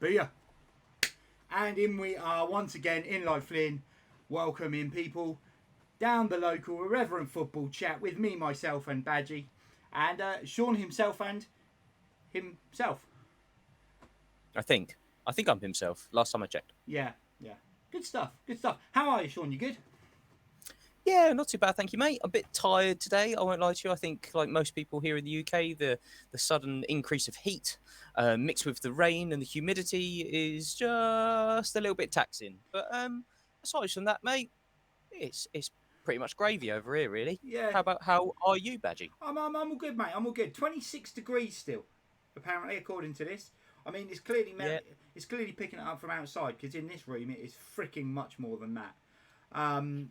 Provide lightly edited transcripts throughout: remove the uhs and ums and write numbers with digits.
Booyah. And in we are once again in Live Flynn, welcoming people down the local irreverent football chat with me, myself, and Badgie, and Sean himself and himself. I think I'm himself. Last time I checked. Yeah. Good stuff. How are you, Sean? You good? Yeah, not too bad, thank you, mate. I'm a bit tired today. I won't lie to you. I think, like most people here in the UK, the sudden increase of heat mixed with the rain and the humidity is just a little bit taxing. But aside from that, mate, it's pretty much gravy over here, really. Yeah. How are you, Badgie? I'm all good, mate. I'm all good. 26 degrees still, apparently, according to this. I mean, it's clearly Yeah, it's clearly picking it up from outside because in this room it is freaking much more than that. Um,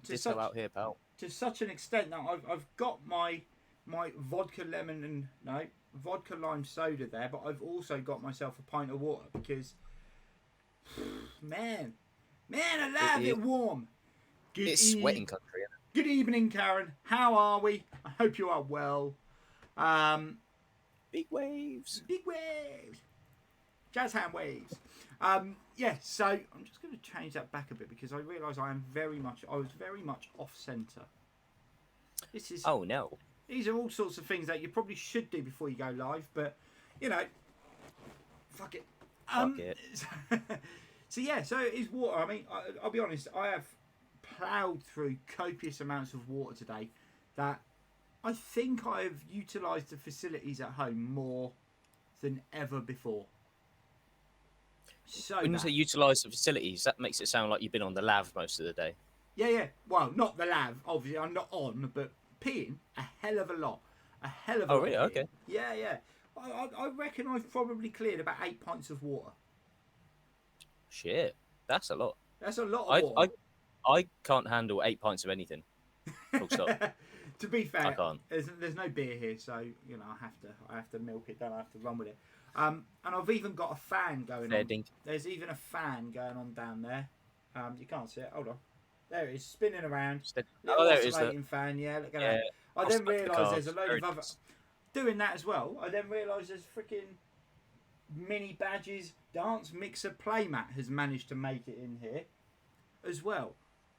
to ditto such out here, pal. to such an extent that I've got my vodka lemon and vodka lime soda there, but I've also got myself a pint of water because man, I love it warm. It's sweating country, isn't it? Good evening, Karen. How are we? I hope you are well. Big waves. Big waves. Jazz hand waves. Yeah, so I'm just going to change that back a bit because I realise I was very much off centre. This is. Oh no. These are all sorts of things that you probably should do before you go live, but you know, fuck it. Fuck it. So yeah, so it is water. I mean, I'll be honest. I have ploughed through copious amounts of water today. That I think I have utilised the facilities at home more than ever before. So when you say utilise the facilities, that makes it sound like you've been on the lav most of the day. Yeah. Well, not the lav. Obviously, I'm not on, but peeing a hell of a lot. Oh, really? Peeing. Okay. Yeah. I reckon I've probably cleared about 8 pints of water. Shit, that's a lot. That's a lot of water. I can't handle 8 pints of anything. Full stop. To be fair, I can't. There's no beer here, so you know I have to milk it. Don't I have to run with it. And I've even got a fan going Fair on. dink. There's even a fan going on down there. You can't see it. Hold on. There it is, spinning around. Oh, there it is. Oscillating fan. Yeah, look at that. I then realised there's a load of other. Doing that as well, I then realised there's freaking mini badges. Dance mixer playmat has managed to make it in here as well.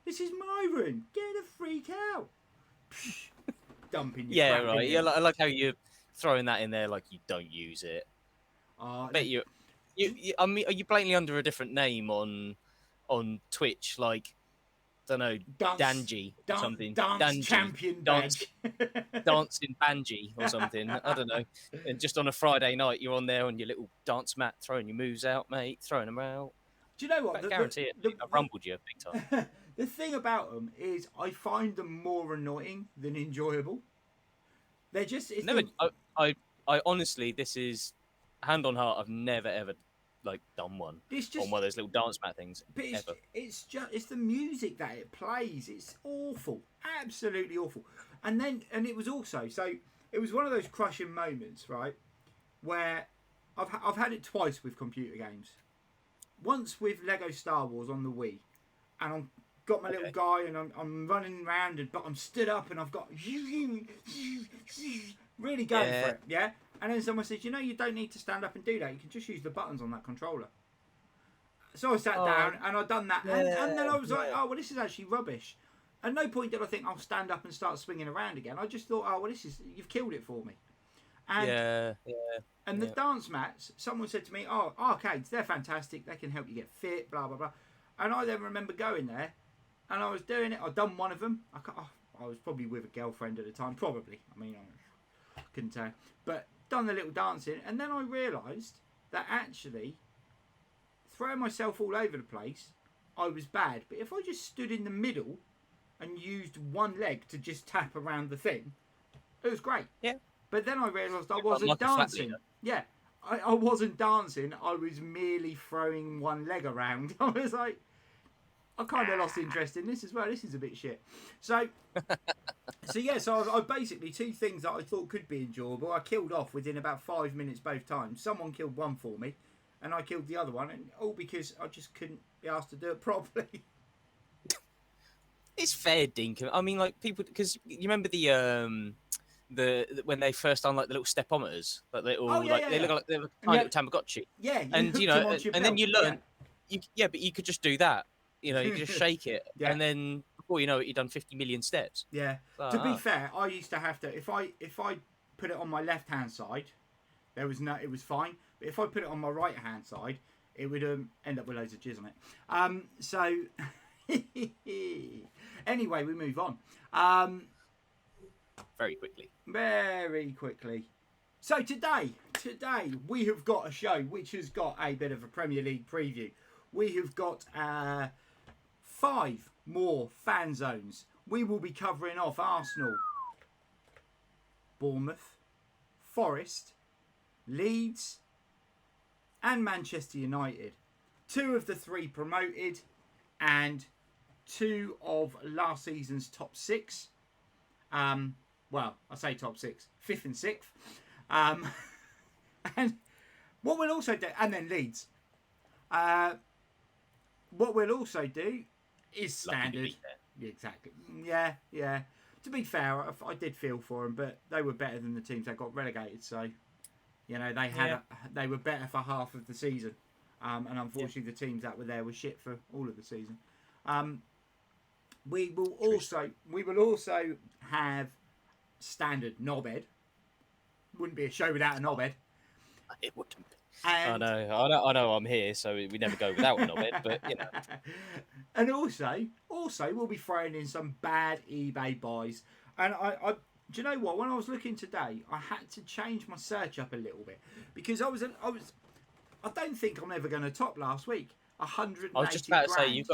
This is my room. Get the freak out. Dumping your crap right. in Yeah, there. I like how you're throwing that in there like you don't use it. I bet you. I mean, are you blatantly under a different name on Twitch? Like, don't know, Danji or something. Dance Danji, champion badge. dancing Banji or something. I don't know. And just on a Friday night, you're on there on your little dance mat, throwing your moves out, mate, throwing them out. Do you know what? I guarantee it. I've rumbled you big time. The thing about them is I find them more annoying than enjoyable. They're just... I honestly, this is, hand on heart, I've never ever done one on one of those little dance mat things. But it's the music that it plays. It's awful. Absolutely awful. And it was also... So it was one of those crushing moments, right? Where I've had it twice with computer games. Once with Lego Star Wars on the Wii, and I've got my little guy, and I'm running around, but I'm stood up, and I've got really going for it, yeah. And then someone says, you don't need to stand up and do that. You can just use the buttons on that controller. So I sat down and I done that, and then I was like, oh well, this is actually rubbish. At no point did I think I'll stand up and start swinging around again. I just thought, oh well, you've killed it for me. And And the dance mats, someone said to me, oh, arcades, they're fantastic. They can help you get fit, blah, blah, blah. And I then remember going there, and I was doing it. I'd done one of them. I was probably with a girlfriend at the time, probably. I mean, I couldn't tell. But done the little dancing, and then I realised that actually, throwing myself all over the place, I was bad. But if I just stood in the middle and used one leg to just tap around the thing, it was great. Yeah. But then I realised I wasn't dancing. Yeah, I wasn't dancing. I was merely throwing one leg around. I was like, I kind of lost interest in this as well. This is a bit shit. So I basically, two things that I thought could be enjoyable, I killed off within about 5 minutes both times. Someone killed one for me, and I killed the other one, and all because I just couldn't be asked to do it properly. It's fair, Dink. I mean, like, people, because you remember the when they first unlock the little stepometers, like they all they look like they're a And tiny little Tamagotchi. yeah, you And hooked them onto your and belt. then you learn, but you could just do that. You could just shake it, Yeah. and then before you know it, you've done 50 million steps. Yeah. To be fair, I used to have to if I put it on my left hand side, it was fine. But if I put it on my right hand side, it would end up with loads of jizz on it. So anyway, we move on. Very quickly. Very quickly. So today we have got a show which has got a bit of a Premier League preview. We have got 5 more fan zones. We will be covering off Arsenal, Bournemouth, Forest, Leeds, and Manchester United. 2 of the 3 promoted, and 2 of last season's top 6. Well, I say top 6, 5th and 6th. And what we'll also do, and then Leeds. What we'll also do is standard. Exactly. Yeah. To be fair, I did feel for them, but they were better than the teams that got relegated. So, they were better for half of the season, and unfortunately, the teams that were there were shit for all of the season. We will also have standard Knobhead. Wouldn't be a show without a Knobhead. It wouldn't. I know. I'm here, so we never go without a Knobhead. But And also we'll be throwing in some bad eBay buys. And I do you know what? When I was looking today, I had to change my search up a little bit because I don't think I'm ever going to top last week. 180 I was just about to say you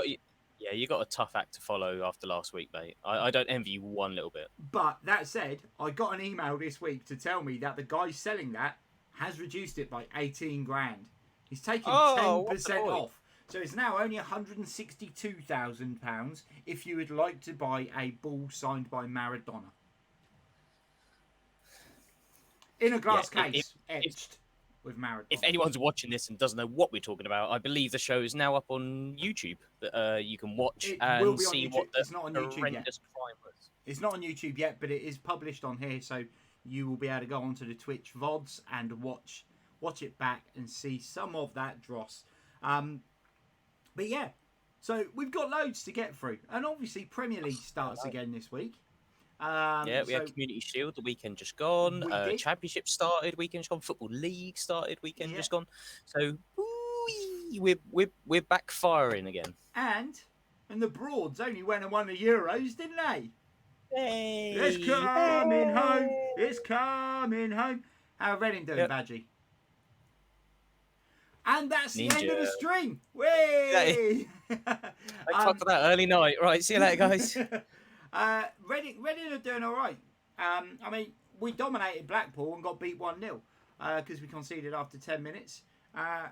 got a tough act to follow after last week, mate. I don't envy you one little bit. But that said, I got an email this week to tell me that the guy selling that has reduced it by 18 grand. He's taken 10% off. So it's now only £162,000 if you would like to buy a ball signed by Maradona. In a glass case, etched with Maradona. If anyone's watching this and doesn't know what we're talking about, I believe the show is now up on YouTube that you can watch and see what the horrendous crime was. It's not on YouTube yet, but it is published on here, so you will be able to go onto the Twitch VODs and watch it back and see some of that dross. But yeah, so we've got loads to get through, and obviously Premier League starts again this week. We had Community Shield the weekend just gone. Championship started weekend just gone. Football League started weekend just gone. So we're back firing again. And the Broads only went and won the Euros, didn't they? Hey, it's coming home. It's coming home. How are Reading doing, Badgie? And that's the end of the stream. Way. Thanks for that early night. Right, see you later, guys. Reading are doing all right. I mean, we dominated Blackpool and got beat 1-0 because we conceded after 10 minutes.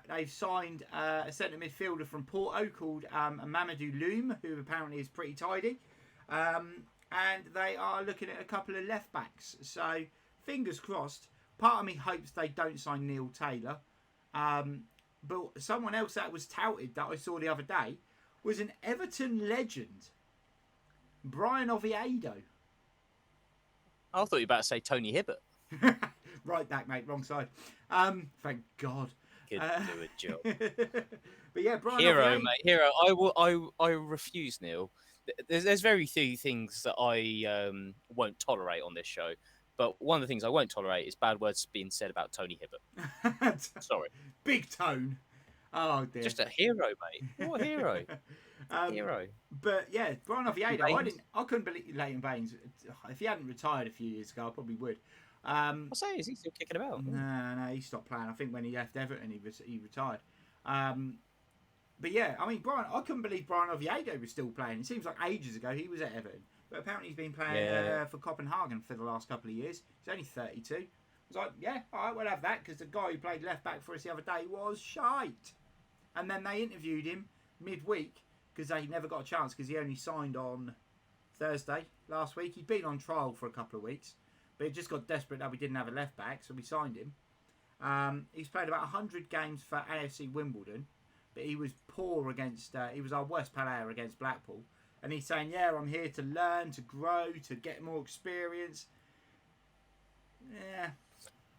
They've signed a centre midfielder from Porto called Mamadou Loum, who apparently is pretty tidy. And they are looking at a couple of left backs. So, fingers crossed. Part of me hopes they don't sign Neil Taylor. But someone else that was touted that I saw the other day was an Everton legend, Brian Oviedo. I thought you were about to say Tony Hibbert. Right back, mate. Wrong side. Thank God. Could do a job. But yeah, Brian Hero, Oviedo. mate. Hero. I refuse, Neil. There's very few things that I won't tolerate on this show. But one of the things I won't tolerate is bad words being said about Tony Hibbert. Sorry. Big tone. Oh, dear. Just a hero, mate. What a hero. Hero. But yeah, Brian Oviedo. I couldn't believe Leighton Baines. If he hadn't retired a few years ago, I probably would. I'll say, is he still kicking about? No, he stopped playing. I think when he left Everton, he retired. But yeah, I mean, I couldn't believe Brian Oviedo was still playing. It seems like ages ago he was at Everton. But apparently he's been playing for Copenhagen for the last couple of years. He's only 32. I was like, yeah, all right, we'll have that, because the guy who played left back for us the other day was shite. And then they interviewed him midweek, because they never got a chance, because he only signed on Thursday last week. He'd been on trial for a couple of weeks, but it just got desperate that we didn't have a left back, so we signed him. He's played about 100 games for AFC Wimbledon, but he was poor against, he was our worst player against Blackpool. And he's saying, yeah, I'm here to learn, to grow, to get more experience. Yeah,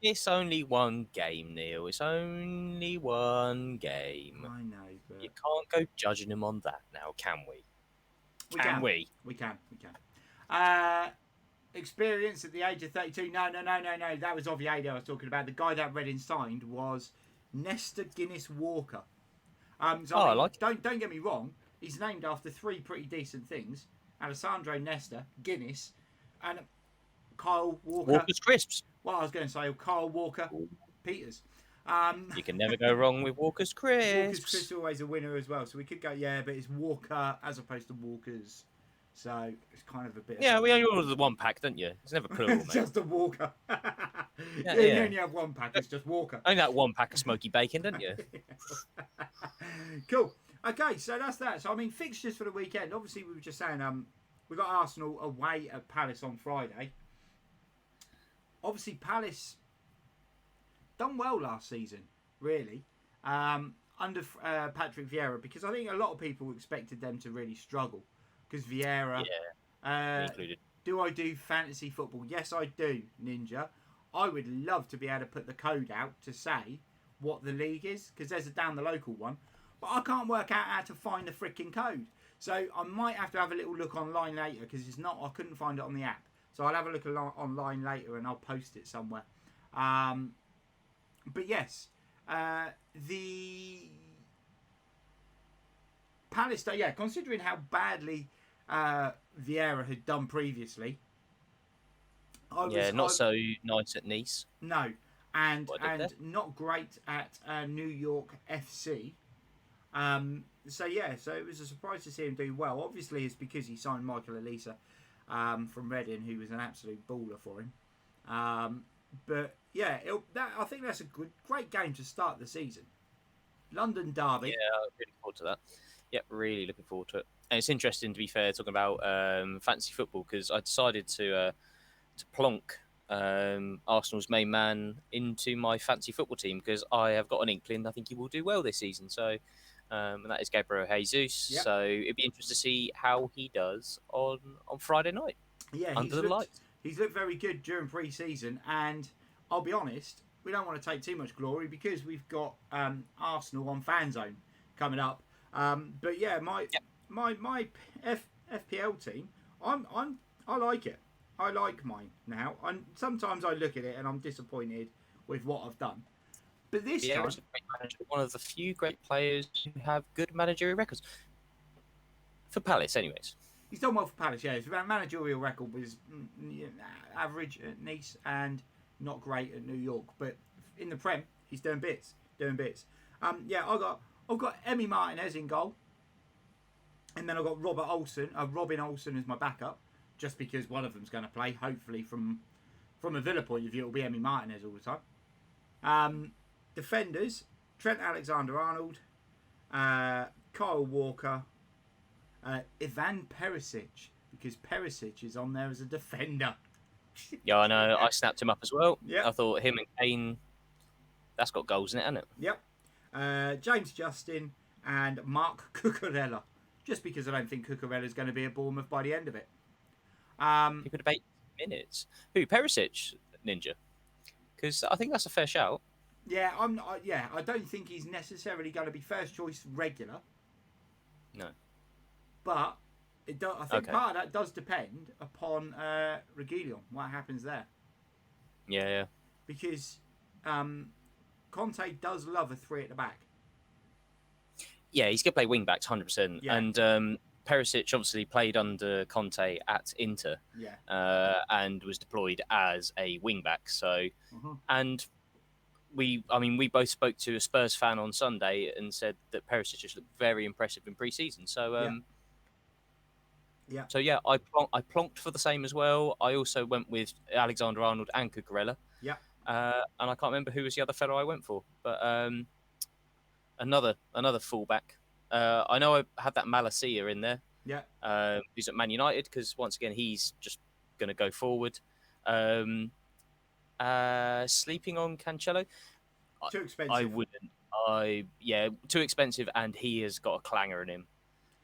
It's only one game, Neil. It's only one game. I know, You but can't go judging him on that now, can we? we Can can, we? we can, we can. Uh, Experience at the age of 32. No, no, no, no, no. That was Oviedo I was talking about. The guy that Reading signed was Nestor Guinness Walker. So Oh, I I mean, like it. don't get me wrong. He's named after three pretty decent things: Alessandro Nesta, Guinness, and Kyle Walker. Walker's Crisps. Well, I was going to say Kyle Walker Peters. You can never go wrong with Walker's Walker's Crisps. Chris always a winner as well, so we could go but it's Walker as opposed to Walkers, so it's kind of a bit. Yeah, we only order the one pack, don't you? It's never plural, It's mate. just a Walker. Yeah, You yeah. only have one pack. It's just Walker. Only that one pack of smoky bacon, don't you? Cool. Okay, so that's that. So I mean, fixtures for the weekend. Obviously, we were just saying we got Arsenal away at Palace on Friday. Obviously, Palace done well last season, really, under Patrick Vieira, because I think a lot of people expected them to really struggle because Vieira. Yeah, me included. Do I do fantasy football? Yes, I do, Ninja. I would love to be able to put the code out to say what the league is, because there's a down the local one, but I can't work out how to find the freaking code. So I might have to have a little look online later, because it's not. I couldn't find it on the app. So I'll have a look online later and I'll post it somewhere. But yes, the Palace, yeah, considering how badly Vieira had done previously. Not so nice at Nice. No, and there? not great at New York FC. So it was a surprise to see him do well. Obviously, it's because he signed Michael Elisa from Reading, who was an absolute baller for him. But yeah, I think that's a great game to start the season. London derby. Yeah, I'm looking forward to that. Yep, really looking forward to it. And it's interesting, to be fair, talking about fantasy football, because I decided to plonk Arsenal's main man into my fantasy football team, because I have got an inkling I think he will do well this season. So, and that is Gabriel Jesus. Yep. So it'd be interesting to see how he does on Friday night. Yeah, under the lights. He's looked very good during pre-season, and I'll be honest, we don't want to take too much glory because we've got Arsenal on Fan Zone coming up. But yeah, my FPL team, I like it. I like mine now. Sometimes I look at it and I'm disappointed with what I've done. But this time, a great manager, one of the few great players who have good managerial records for Palace, anyways. He's done well for Palace. Yeah, his managerial record was average at Nice and not great at New York. But in the Prem, he's doing bits. I've got Emi Martinez in goal, and then I've got Robin Olsen as my backup, just because one of them's going to play. Hopefully, from a Villa point of view, it'll be Emi Martinez all the time. Defenders: Trent Alexander-Arnold, Kyle Walker, Ivan Perisic, because Perisic is on there as a defender. Yeah, I know. I snapped him up as well. Yep. I thought him and Kane, that's got goals in it, hasn't it? Yep. James Justin and Mark Cucurella, just because I don't think Cucurella is going to be at Bournemouth by the end of it. He could have 8 minutes. Who, Perisic, Ninja? Because I think that's a fair shout. Yeah, I don't think he's necessarily going to be first choice regular. No. But I think part of that does depend upon Reguilon, what happens there. Yeah. Because Conte does love a 3 at the back. Yeah, he's going to play wing backs 100%. Yeah. And Perisic obviously played under Conte at Inter. Yeah. And was deployed as a wing back. So, Mhm. and we both spoke to a Spurs fan on Sunday and said that Perisic just looked very impressive in pre-season. So, yeah. So yeah, I plonked for the same as well. I also went with Alexander-Arnold and Cucurella. Yeah. And I can't remember who was the other fellow I went for, but another fullback. I know I had that Malacia in there. Yeah. Who's at Man United, because once again he's just going to go forward. Sleeping on Cancelo. Too expensive. I wouldn't. Too expensive, and he has got a clanger in him.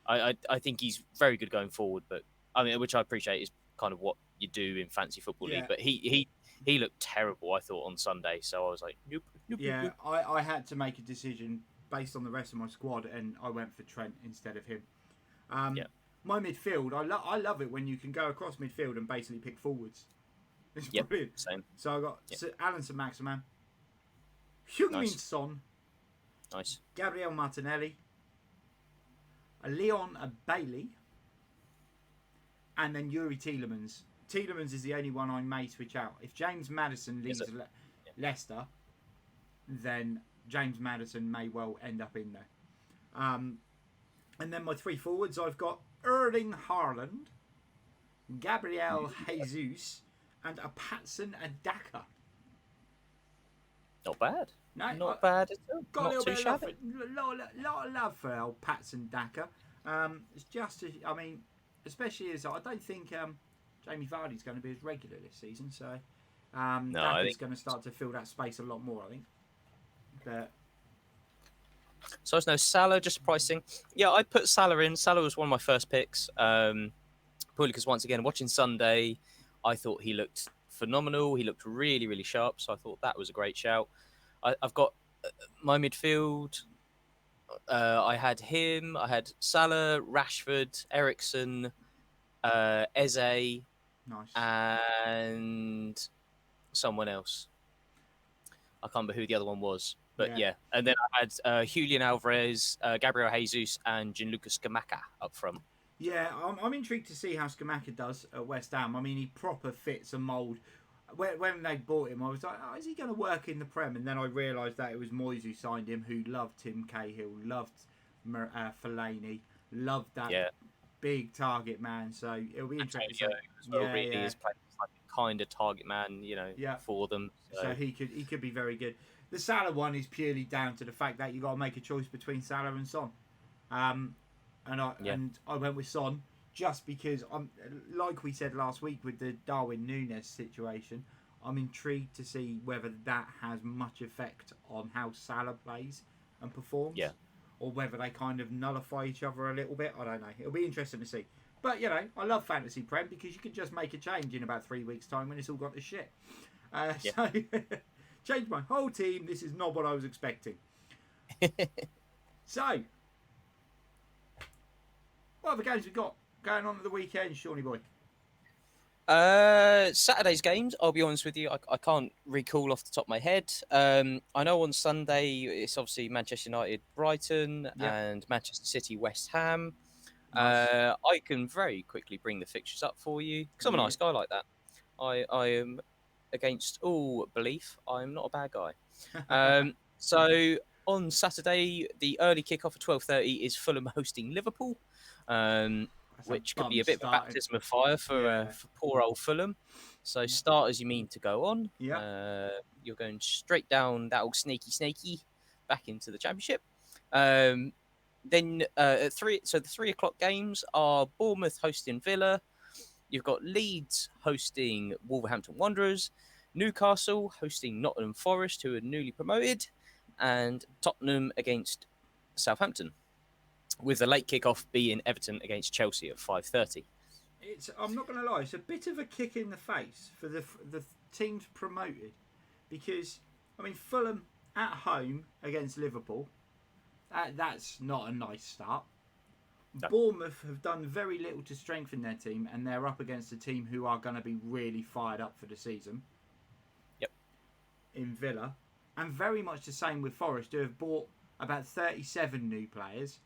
I think he's very good going forward, but I mean, which I appreciate is kind of what you do in fantasy football league. But he looked terrible, I thought, on Sunday. So I was like, nope, nope, nope, Yeah, nope. I had to make a decision based on the rest of my squad, and I went for Trent instead of him. Yeah, My midfield, I love it when you can go across midfield and basically pick forwards. It's yep, brilliant. same. So I got Yep, Alan Saint-Maximin, Heung-Min nice, Son, nice. Gabriel Martinelli, Leon Bailey, and then Yuri Tielemans. Tielemans is the only one I may switch out. If James Maddison Is leaves it? Yeah. Leicester, then James Maddison may well end up in there. And then my three forwards, I've got Erling Haaland, Gabriel Jesus, and a Patson Adaka. Not bad. No, Not bad at all. got Not a little too bit of love shabby. for, lot of love for old Patson Daka. It's just, I mean, especially as I don't think Jamie Vardy's going to be as regular this season, so No, I Daka's think going to start to fill that space a lot more, I think. But so. There's no Salah, just pricing. Yeah, I put Salah in. Salah was one of my first picks. Probably because once again, watching Sunday, I thought he looked phenomenal. He looked really, really sharp. So I thought that was a great shout. I've got my midfield. I had him. I had Salah, Rashford, Ericsson, Eze, nice. and someone else. I can't remember who the other one was, but yeah. And then I had Julian Alvarez, Gabriel Jesus, and Gianluca Scamacca up front. Yeah, I'm intrigued to see how Scamacca does at West Ham. I mean, he proper fits a mould. When they bought him, I was like, oh, is he going to work in the Prem? And then I realised that it was Moyes who signed him, who loved Tim Cahill, loved Fellaini, loved that big target man. So it'll be interesting. Is playing like a kind of target man, for them. So he could be very good. The Salah one is purely down to the fact that you got to make a choice between Salah and Son. And I went with Son just because like we said last week with the Darwin Núñez situation, I'm intrigued to see whether that has much effect on how Salah plays and performs. Yeah. Or whether they kind of nullify each other a little bit. I don't know. It'll be interesting to see. But, I love Fantasy Prem because you can just make a change in about 3 weeks' time when it's all gone to shit. So, change my whole team. This is not what I was expecting. So, what other games we got going on at the weekend, Shawnee boy? Saturday's games, I'll be honest with you, I can't recall off the top of my head. I know on Sunday it's obviously Manchester United, Brighton, and Manchester City, West Ham. Nice. I can very quickly bring the fixtures up for you because I'm a nice guy like that. I am against all belief. I'm not a bad guy. So on Saturday, the early kickoff at 12:30 is Fulham hosting Liverpool. Which could be a bit of a baptism of fire for poor old Fulham. So start as you mean to go on. You're going straight down that old snaky back into the Championship. Then at 3, so the 3 o'clock games are Bournemouth hosting Villa. You've got Leeds hosting Wolverhampton Wanderers, Newcastle hosting Nottingham Forest, who are newly promoted, and Tottenham against Southampton, with the late kickoff being Everton against Chelsea at 5:30. I'm not going to lie, it's a bit of a kick in the face for the teams promoted, because I mean Fulham at home against Liverpool, that's not a nice start. No. Bournemouth have done very little to strengthen their team, and they're up against a team who are going to be really fired up for the season. Yep. In Villa, and very much the same with Forest, who have bought about 37 new players.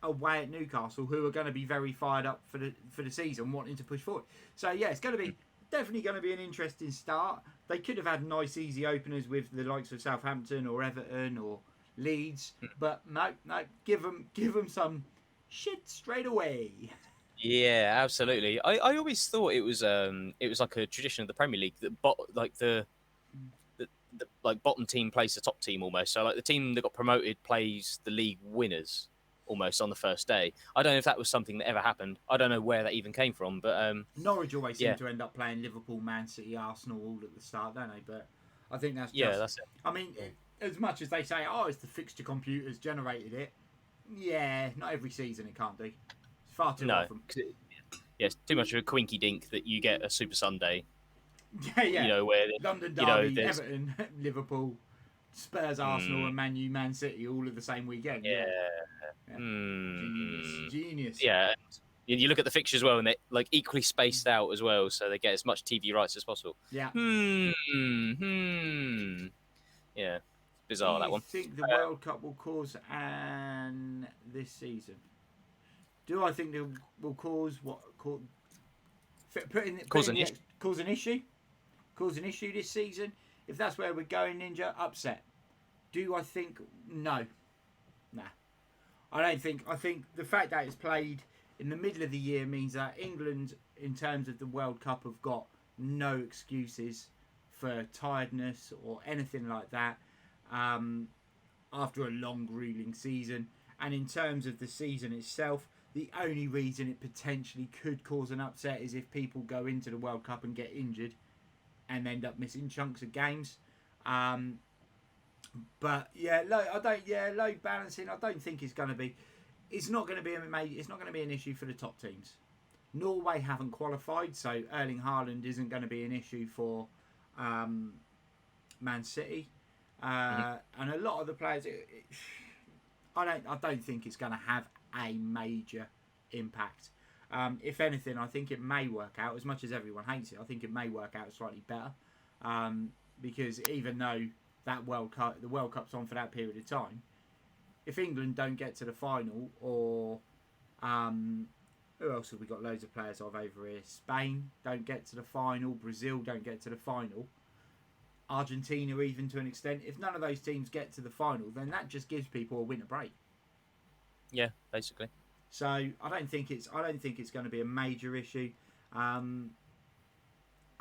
Away at Newcastle, who are going to be very fired up for the season, wanting to push forward. So yeah, it's going to be definitely going to be an interesting start. They could have had nice easy openers with the likes of Southampton or Everton or Leeds, but no, give them some shit straight away. Yeah, absolutely. I always thought it was like a tradition of the Premier League that the bottom team plays the top team almost. So like the team that got promoted plays the league winners almost on the first day. I don't know if that was something that ever happened. I don't know where that even came from, but Norwich always seem to end up playing Liverpool, Man City, Arsenal all at the start, don't they? But I think that's just, that's it. I mean, as much as they say, it's the fixture computers generated it. Yeah, not every season it can't do. It's far too often. It's too much of a quinky dink that you get a Super Sunday Yeah, yeah. You know, where London you know Derby, there's Everton, Liverpool, Spurs, Arsenal, and Man U, Man City, all of the same weekend. Yeah, yeah, yeah. Genius. yeah. You look at the fixtures as well, and they're like equally spaced out as well, so they get as much TV rights as possible. Yeah. Yeah, Do bizarre that you one. think the World Cup will cause this season? Do I think it will cause what? Cause an issue. Cause an issue? Cause an issue this season? If that's where we're going, Ninja, upset. Do I think no? Nah. I don't think. I think the fact that it's played in the middle of the year means that England, in terms of the World Cup, have got no excuses for tiredness or anything like that after a long, grueling season. And in terms of the season itself, the only reason it potentially could cause an upset is if people go into the World Cup and get injured and end up missing chunks of games. But yeah, low balancing. I don't think it's going to be. It's not going to be It's not going to be an issue for the top teams. Norway haven't qualified, so Erling Haaland isn't going to be an issue for Man City, and a lot of the players. I don't think it's going to have a major impact. If anything, I think it may work out. As much as everyone hates it, I think it may work out slightly better, because even though the World Cup's on for that period of time, if England don't get to the final, or who else have we got loads of players of over here? Spain don't get to the final, Brazil don't get to the final, Argentina even to an extent. If none of those teams get to the final, then that just gives people a winter break. Yeah, basically. So I don't think it's going to be a major issue. I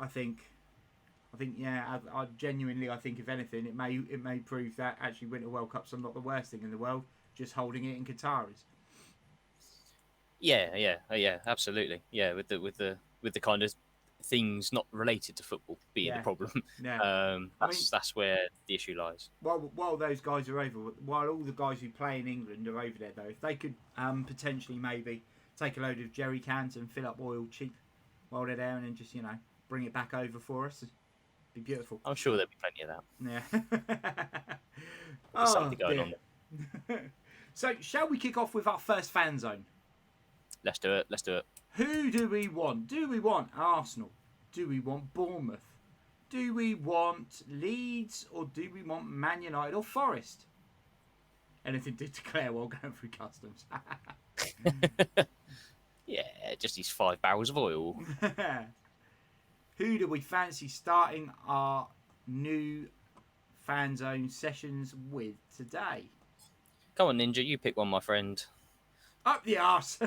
think yeah. I genuinely, I think if anything, it may prove that actually Winter World Cups are not the worst thing in the world. Just holding it in Qatar is. Yeah, absolutely. Yeah, with the kind of things not related to football being the problem. Yeah. That's where the issue lies. While those guys are over, while all the guys who play in England are over there, though, if they could potentially maybe take a load of jerry cans and fill up oil cheap while they're there, and then just bring it back over for us, it'd be beautiful. I'm sure there'll be plenty of that. Yeah. There's something going on there. So, shall we kick off with our first fan zone? Let's do it. Who do we want? Do we want Arsenal? Do we want Bournemouth? Do we want Leeds? Or do we want Man United or Forest? Anything to declare while going through customs? Yeah, just these 5 barrels of oil. Who do we fancy starting our new fan zone sessions with today? Come on, Ninja, you pick one, my friend. Up the arse.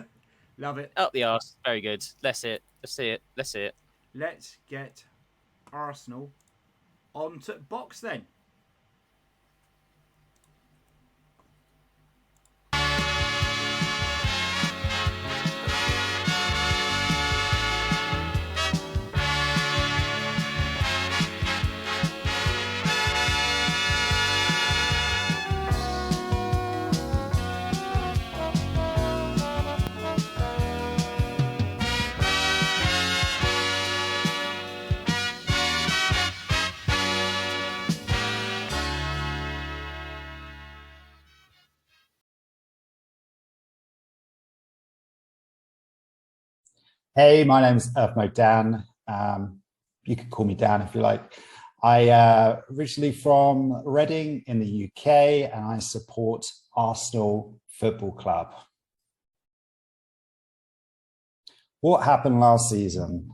Love it. Up the arse. Very good. Let's see it. Let's get Arsenal onto box then. Hey, my name's ErfModeDan. You can call me Dan if you like. I originally from Reading in the UK, and I support Arsenal Football Club. What happened last season?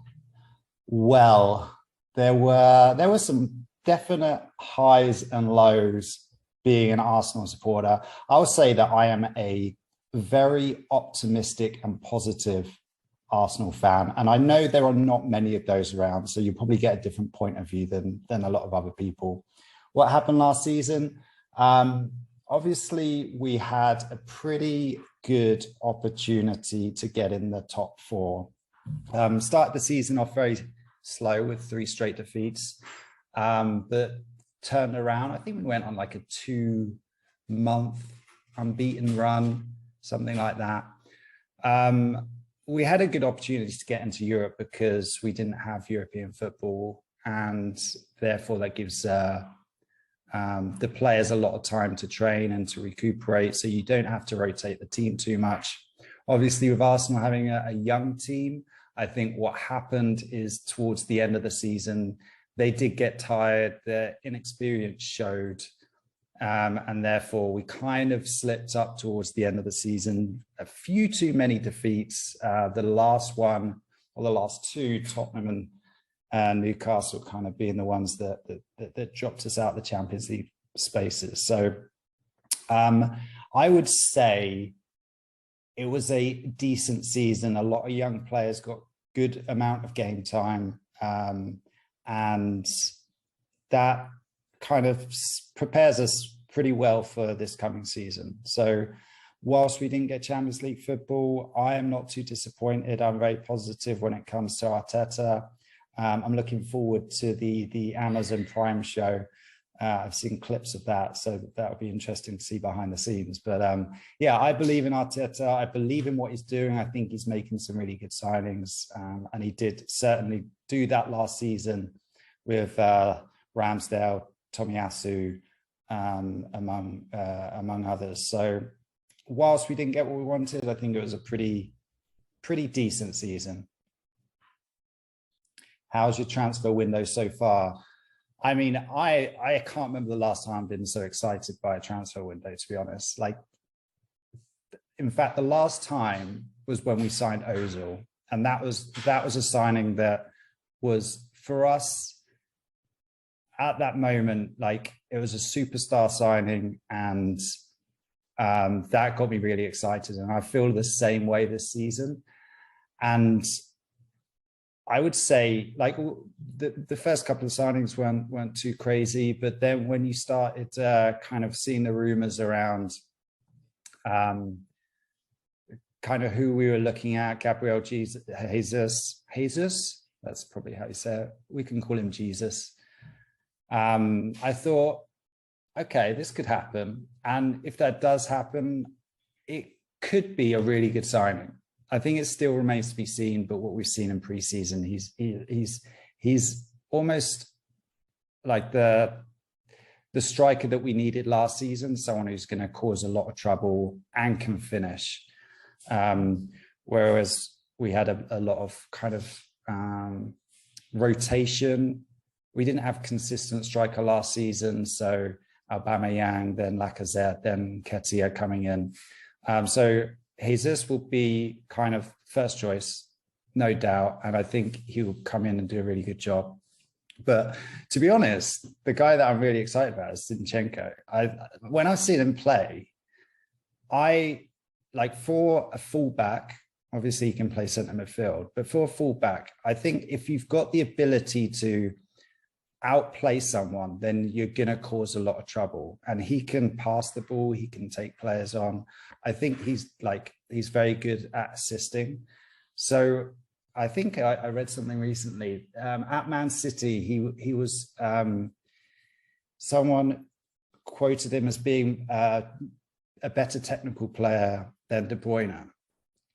Well, there were some definite highs and lows being an Arsenal supporter. I would say that I am a very optimistic and positive Arsenal fan, and I know there are not many of those around, so you probably get a different point of view than a lot of other people. What happened last season? Obviously, we had a pretty good opportunity to get in the top 4. Started the season off very slow with 3 straight defeats, but turned around. I think we went on like a 2-month unbeaten run, something like that. We had a good opportunity to get into Europe because we didn't have European football and therefore that gives the players a lot of time to train and to recuperate, so you don't have to rotate the team too much. Obviously, with Arsenal having a young team, I think what happened is towards the end of the season, they did get tired, their inexperience showed, and therefore we kind of slipped up towards the end of the season. A few too many defeats. The last one, or the last two, Tottenham and Newcastle kind of being the ones that dropped us out the Champions League spaces. So I would say it was a decent season. A lot of young players got good amount of game time, and that kind of prepares us pretty well for this coming season. So whilst we didn't get Champions League football, I am not too disappointed. I'm very positive when it comes to Arteta. I'm looking forward to the Amazon Prime show. I've seen clips of that, so that would be interesting to see behind the scenes. But yeah, I believe in Arteta. I believe in what he's doing. I think he's making some really good signings, and he did certainly do that last season with Ramsdale, Tomiyasu, among others. So whilst we didn't get what we wanted, I think it was a pretty decent season. How's your transfer window so far? I mean, I can't remember the last time I've been so excited by a transfer window, to be honest. Like, in fact, the last time was when we signed Ozil, and that was a signing that was, for us at that moment, like, it was a superstar signing, and that got me really excited. And I feel the same way this season. And I would say, like, the first couple of signings weren't too crazy, but then when you started kind of seeing the rumors around kind of who we were looking at, Gabriel Jesus, that's probably how you say it. We can call him Jesus. I thought, okay, this could happen. And if that does happen, it could be a really good signing. I think it still remains to be seen, but what we've seen in preseason, he's almost like the striker that we needed last season, someone who's going to cause a lot of trouble and can finish. Whereas we had a lot of kind of rotation. We didn't have consistent striker last season, so Aubameyang, then Lacazette, then Nketiah coming in. So Jesus will be kind of first choice, no doubt, and I think he will come in and do a really good job. But to be honest, the guy that I'm really excited about is Zinchenko. When I've seen him play, I like, for a fullback, obviously he can play centre midfield, but for a fullback, I think if you've got the ability to outplay someone, then you're going to cause a lot of trouble. And he can pass the ball, he can take players on. I think he's very good at assisting. So I think I read something recently at Man City. He was someone quoted him as being a better technical player than De Bruyne,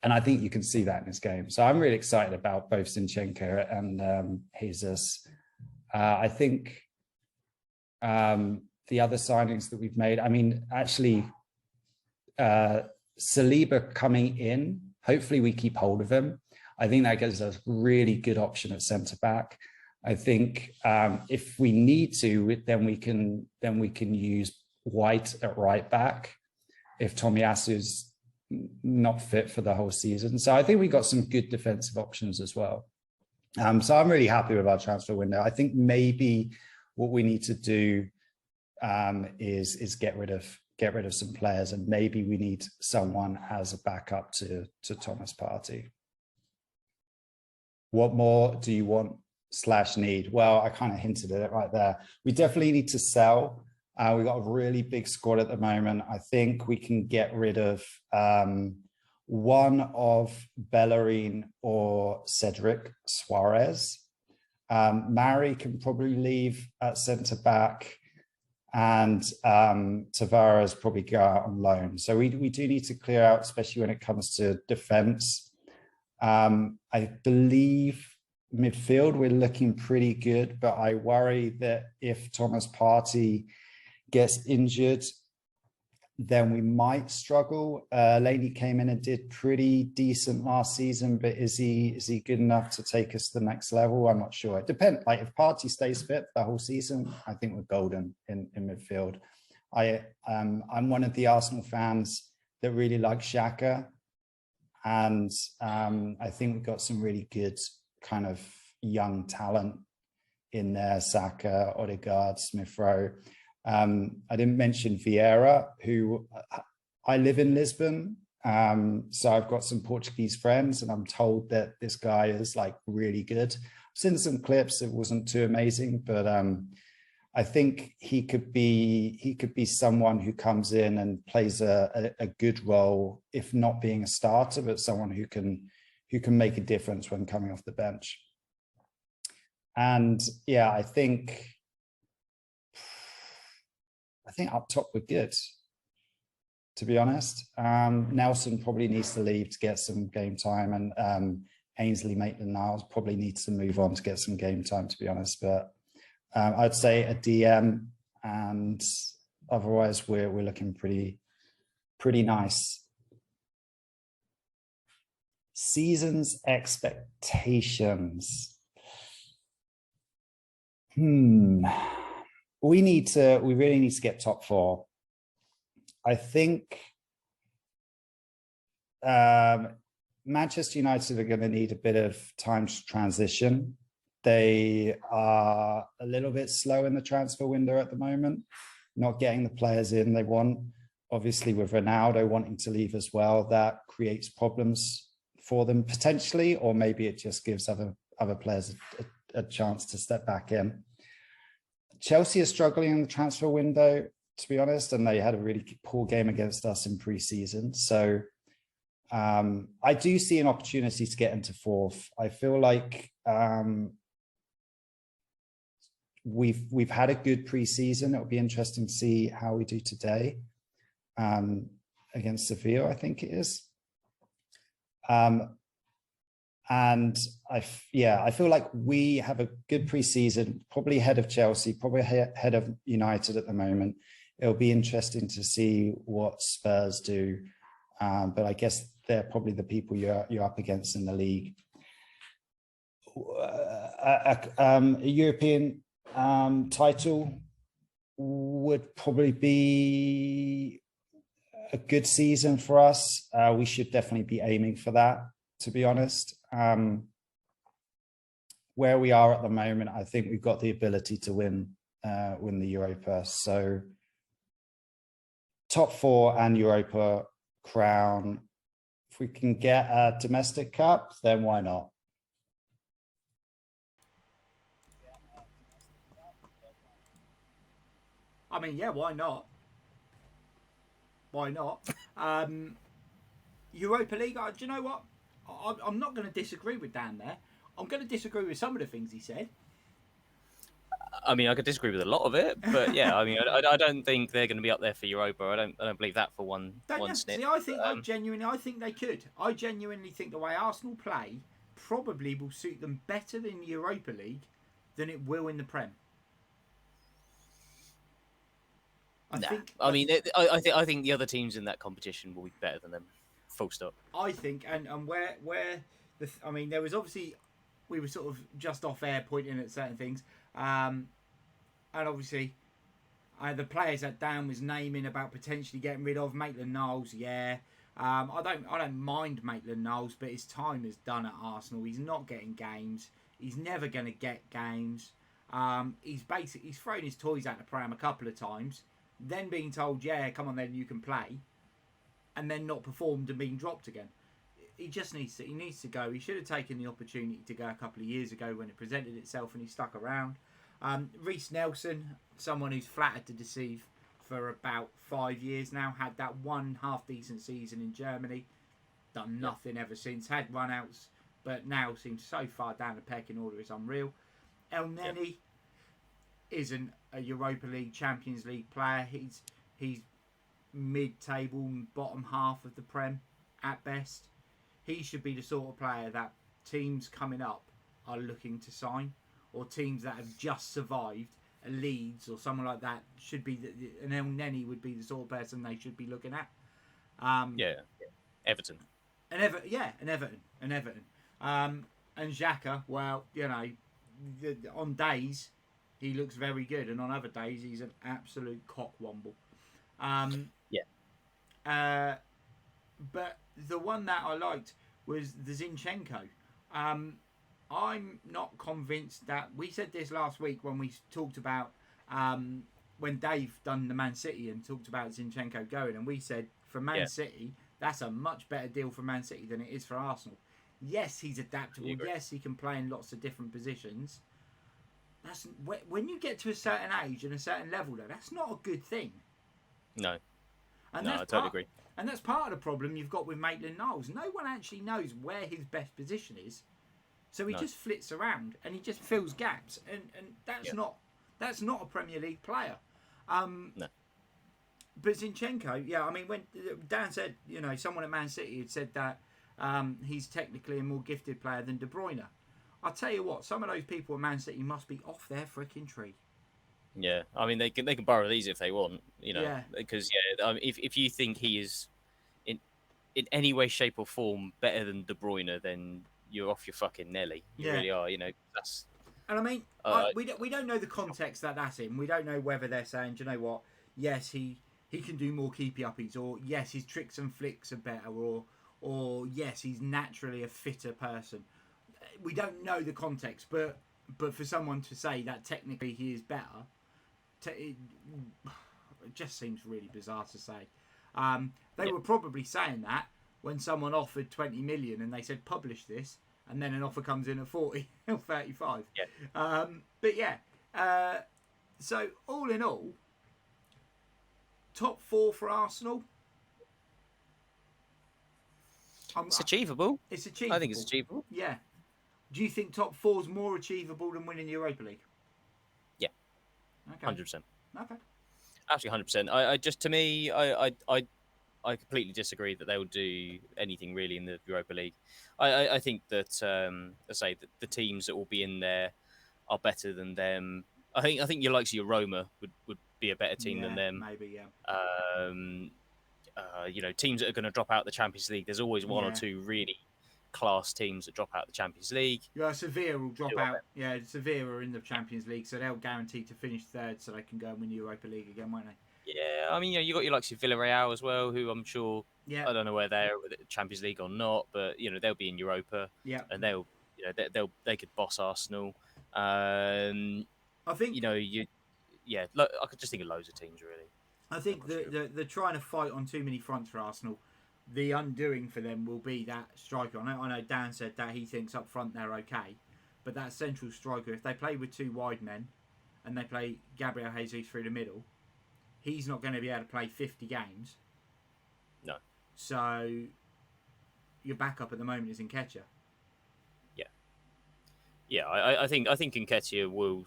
and I think you can see that in his game. So I'm really excited about both Zinchenko and Jesus. I think the other signings that we've made, I mean, actually, Saliba coming in, hopefully we keep hold of him. I think that gives us a really good option at centre back. I think if we need to, then we can use White at right back if Tomiyasu's not fit for the whole season. So I think we got some good defensive options as well. So I'm really happy with our transfer window. I think maybe what we need to do is get rid of some players, and maybe we need someone as a backup to Thomas Partey. What more do you want / need? Well, I kind of hinted at it right there. We definitely need to sell. We've got a really big squad at the moment. I think we can get rid of one of Bellerin or Cedric Suarez. Mari can probably leave at centre back, and Tavares probably go out on loan. So we do need to clear out, especially when it comes to defence. I believe midfield, we're looking pretty good, but I worry that if Thomas Partey gets injured, then we might struggle. Laney came in and did pretty decent last season, but is he good enough to take us to the next level? I'm not sure. It depends. Like if Partey stays fit the whole season, I think we're golden in midfield. I'm one of the Arsenal fans that really like Xhaka, and I think we've got some really good kind of young talent in there. Saka, Odegaard, Smith Rowe. I didn't mention Vieira, who I live in Lisbon. So I've got some Portuguese friends, and I'm told that this guy is like really good. I've seen some clips. It wasn't too amazing, but I think he could be someone who comes in and plays a good role, if not being a starter, but someone who can make a difference when coming off the bench. And yeah, I think up top we're good, to be honest. Nelson probably needs to leave to get some game time, and Ainsley Maitland-Niles probably needs to move on to get some game time, to be honest. But I'd say a DM, and otherwise we're looking pretty nice. Season's expectations. We really need to get top 4. I think Manchester United are going to need a bit of time to transition. They are a little bit slow in the transfer window at the moment, not getting the players in they want. Obviously, with Ronaldo wanting to leave as well, that creates problems for them potentially, or maybe it just gives other players a chance to step back in. Chelsea are struggling in the transfer window, to be honest, and they had a really poor game against us in pre-season. So I do see an opportunity to get into 4th. I feel like we've had a good pre-season. It'll be interesting to see how we do today against Sevilla, I think it is. And I feel like we have a good pre-season, probably ahead of Chelsea, probably ahead of United at the moment. It'll be interesting to see what Spurs do, but I guess they're probably the people you're up against in the league. A European title would probably be a good season for us. We should definitely be aiming for that, to be honest. Where we are at the moment, I think we've got the ability to win the Europa. So top 4 and Europa crown. If we can get a domestic cup, then why not? I mean, yeah, why not? Why not? Europa League, do you know what? I'm not going to disagree with Dan there. I'm going to disagree with some of the things he said. I mean, I could disagree with a lot of it, but yeah, I mean, I don't think they're going to be up there for Europa. I don't believe that for one snip. See, I think I think they could. I genuinely think the way Arsenal play probably will suit them better in the Europa League than it will in the Prem. I think the other teams in that competition will be better than them. Full stop. I think, and where there was obviously, we were sort of just off air pointing at certain things, and obviously, the players that Dan was naming about potentially getting rid of Maitland-Niles. Yeah, I don't mind Maitland-Niles, but his time is done at Arsenal. He's not getting games. He's never going to get games. He's thrown his toys out the pram a couple of times, then being told, yeah, come on then, you can play, and then not performed and being dropped again. He needs to go. He should have taken the opportunity to go a couple of years ago when it presented itself, and he stuck around. Reece Nelson, someone who's flattered to deceive for about 5 years now, had that one half-decent season in Germany, done nothing ever since, had run-outs, but now seems so far down the pecking order, it's unreal. El Neni isn't a Europa League, Champions League player. He's mid-table, bottom half of the Prem at best. He should be the sort of player that teams coming up are looking to sign, or teams that have just survived. A Leeds or someone like that should be, and El Neni would be the sort of person they should be looking at. Everton. And Everton. And Xhaka, well, on days he looks very good, and on other days he's an absolute cockwomble. But the one that I liked was the Zinchenko. I'm not convinced that, we said this last week when we talked about when Dave done the Man City and talked about Zinchenko going, and we said for Man City that's a much better deal for Man City than it is for Arsenal. Yes, he's adaptable. Yes, he can play in lots of different positions. That's when you get to a certain age and a certain level, though, that's not a good thing. No. I totally agree. And that's part of the problem you've got with Maitland-Niles. No one actually knows where his best position is, so he just flits around and he just fills gaps, and that's not a Premier League player. No. But Zinchenko, I mean, when Dan said, someone at Man City had said that he's technically a more gifted player than De Bruyne. I'll tell you what, some of those people at Man City must be off their freaking tree. Yeah, I mean they can borrow these if they want, because if you think he is in any way, shape or form better than De Bruyne, then you're off your fucking Nelly. You really are, That's. And I mean, we don't know the context that's in. We don't know whether they're saying, do you know what? Yes, he can do more keepy uppies, or yes, his tricks and flicks are better, or yes, he's naturally a fitter person. We don't know the context, but for someone to say that technically he is better, it just seems really bizarre to say. They were probably saying that when someone offered 20 million and they said publish this, and then an offer comes in at 40 or 35. So all in all, top 4 for Arsenal. It's achievable. It's achievable. I think it's achievable. Yeah. Do you think top 4 is more achievable than winning the Europa League? Yeah. Okay. 100%. Okay. Absolutely 100%. I completely disagree that they will do anything really in the Europa League. I think that the teams that will be in there are better than them. I think your likes of your Roma would be a better team than them. Maybe, yeah. Teams that are going to drop out the Champions League. There's always one or two really class teams that drop out the Champions League. Yeah, Sevilla will drop out. Yeah, Sevilla are in the Champions League, so they'll guarantee to finish third, so they can go and win the Europa League again, won't they? Yeah, I mean, you got your likes of Villarreal as well, who I'm sure. Yeah. I don't know where they're with the Champions League or not, but they'll be in Europa. Yeah. And they could boss Arsenal. I think. I could just think of loads of teams really. I think they're trying to fight on too many fronts for Arsenal. The undoing for them will be that striker. I know Dan said that he thinks up front they're okay, but that central striker, if they play with 2 wide men and they play Gabriel Jesus through the middle, he's not going to be able to play 50 games. No. So your backup at the moment is Nketiah. Yeah, I think Nketiah will.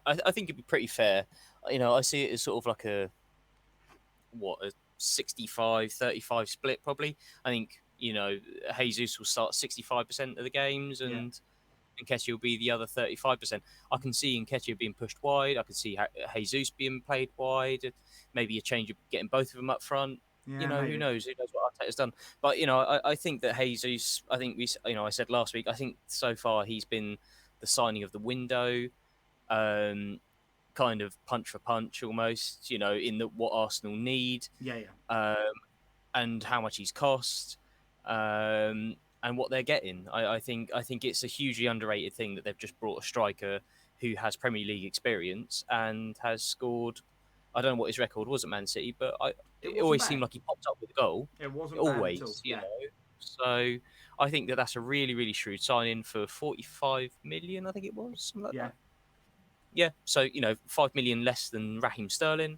I think it'd be pretty fair. I see it as sort of like a 65-35 split probably. I think Jesus will start 65% of the games, and Nketiah will be the other 35%. I can see Nketiah being pushed wide. I can see Jesus being played wide. Maybe a change of getting both of them up front. Yeah, who knows? Who knows what Arteta's done? But I think that Jesus. I think I said last week. I think so far he's been the signing of the window, kind of punch for punch almost. In what Arsenal need. And how much he's cost, and what they're getting. I think it's a hugely underrated thing that they've just brought a striker who has Premier League experience and has scored. I don't know what his record was at Man City, but it always seemed like he popped up with a goal. It wasn't always, bad at all. you know. So I think that's a really, really shrewd signing for 45 million. I think it was something like that. Yeah. So 5 million less than Raheem Sterling.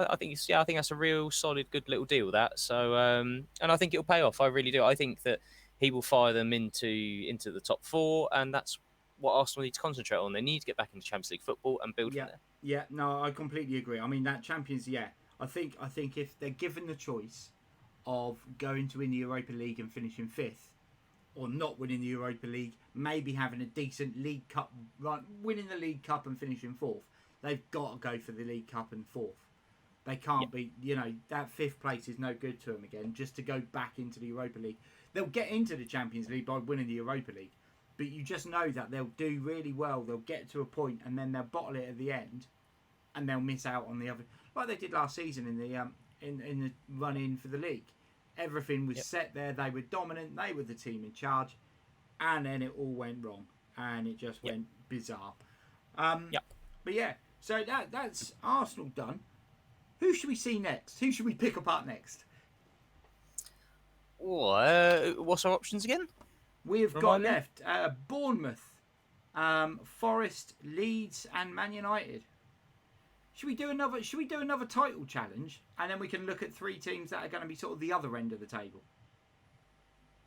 I think that's a real solid, good little deal. That so, and I think it'll pay off. I really do. I think that he will fire them into the top 4, and that's what Arsenal need to concentrate on. They need to get back into Champions League football and build from there. Yeah, no, I completely agree. I mean, that Champions, I think if they're given the choice of going to win the Europa League and finishing 5th, or not winning the Europa League, maybe having a decent League Cup run, winning the League Cup and finishing 4th. They've got to go for the League Cup and 4th. They can't be, that 5th place is no good to them again, just to go back into the Europa League. They'll get into the Champions League by winning the Europa League, but you just know that they'll do really well. They'll get to a point and then they'll bottle it at the end, and they'll miss out on the other, like they did last season in the in the run-in for the league. Everything was set there. They were dominant. They were the team in charge, and then it all went wrong, and it just went bizarre. But yeah, so that's Arsenal done. Who should we see next? Who should we pick apart next? What's our options again? We've got left Bournemouth, Forest, Leeds, and Man United. Should we do another title challenge, and then we can look at 3 teams that are going to be sort of the other end of the table?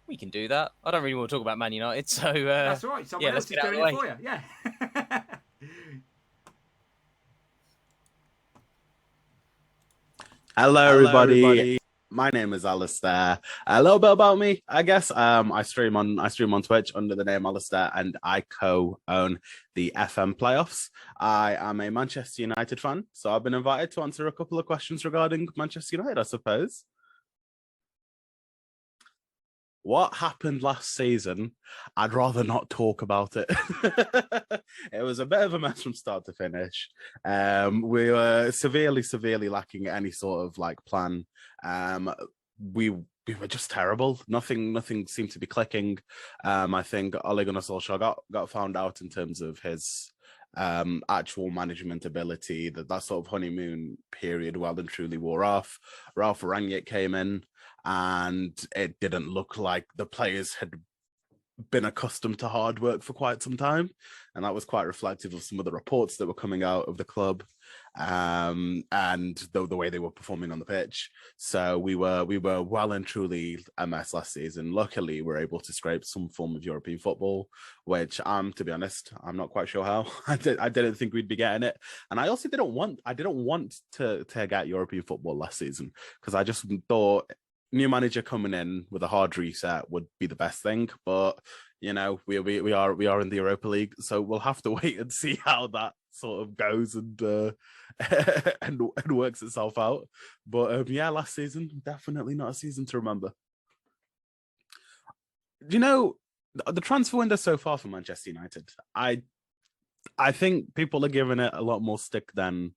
We can do that. I don't really want to talk about Man United, so that's all right. Someone else is doing it for you. Yeah. Hello, everybody. My name is AlehStair. A little bit about me, I guess. I stream on Twitch under the name AlehStair, and I co-own the FM playoffs. I am a Manchester United fan, so I've been invited to answer a couple of questions regarding Manchester United, I suppose. What happened last season, I'd rather not talk about it. It was a bit of a mess from start to finish. We were severely lacking any sort of plan. We were just terrible. Nothing seemed to be clicking. I think Ole Gunnar Solskjaer got found out in terms of his actual management ability. That sort of honeymoon period well and truly wore off. Ralph Rangnick came in, and it didn't look like the players had been accustomed to hard work for quite some time, and that was quite reflective of some of the reports that were coming out of the club, and the way they were performing on the pitch. So we were well and truly a mess last season. Luckily, we were able to scrape some form of European football, which to be honest, I'm not quite sure how. I didn't think we'd be getting it, and I also didn't want to get European football last season, because I just thought new manager coming in with a hard reset would be the best thing. But we are in the Europa League, so we'll have to wait and see how that sort of goes and and works itself out. But last season, definitely not a season to remember. The transfer window so far for Manchester United, I think people are giving it a lot more stick than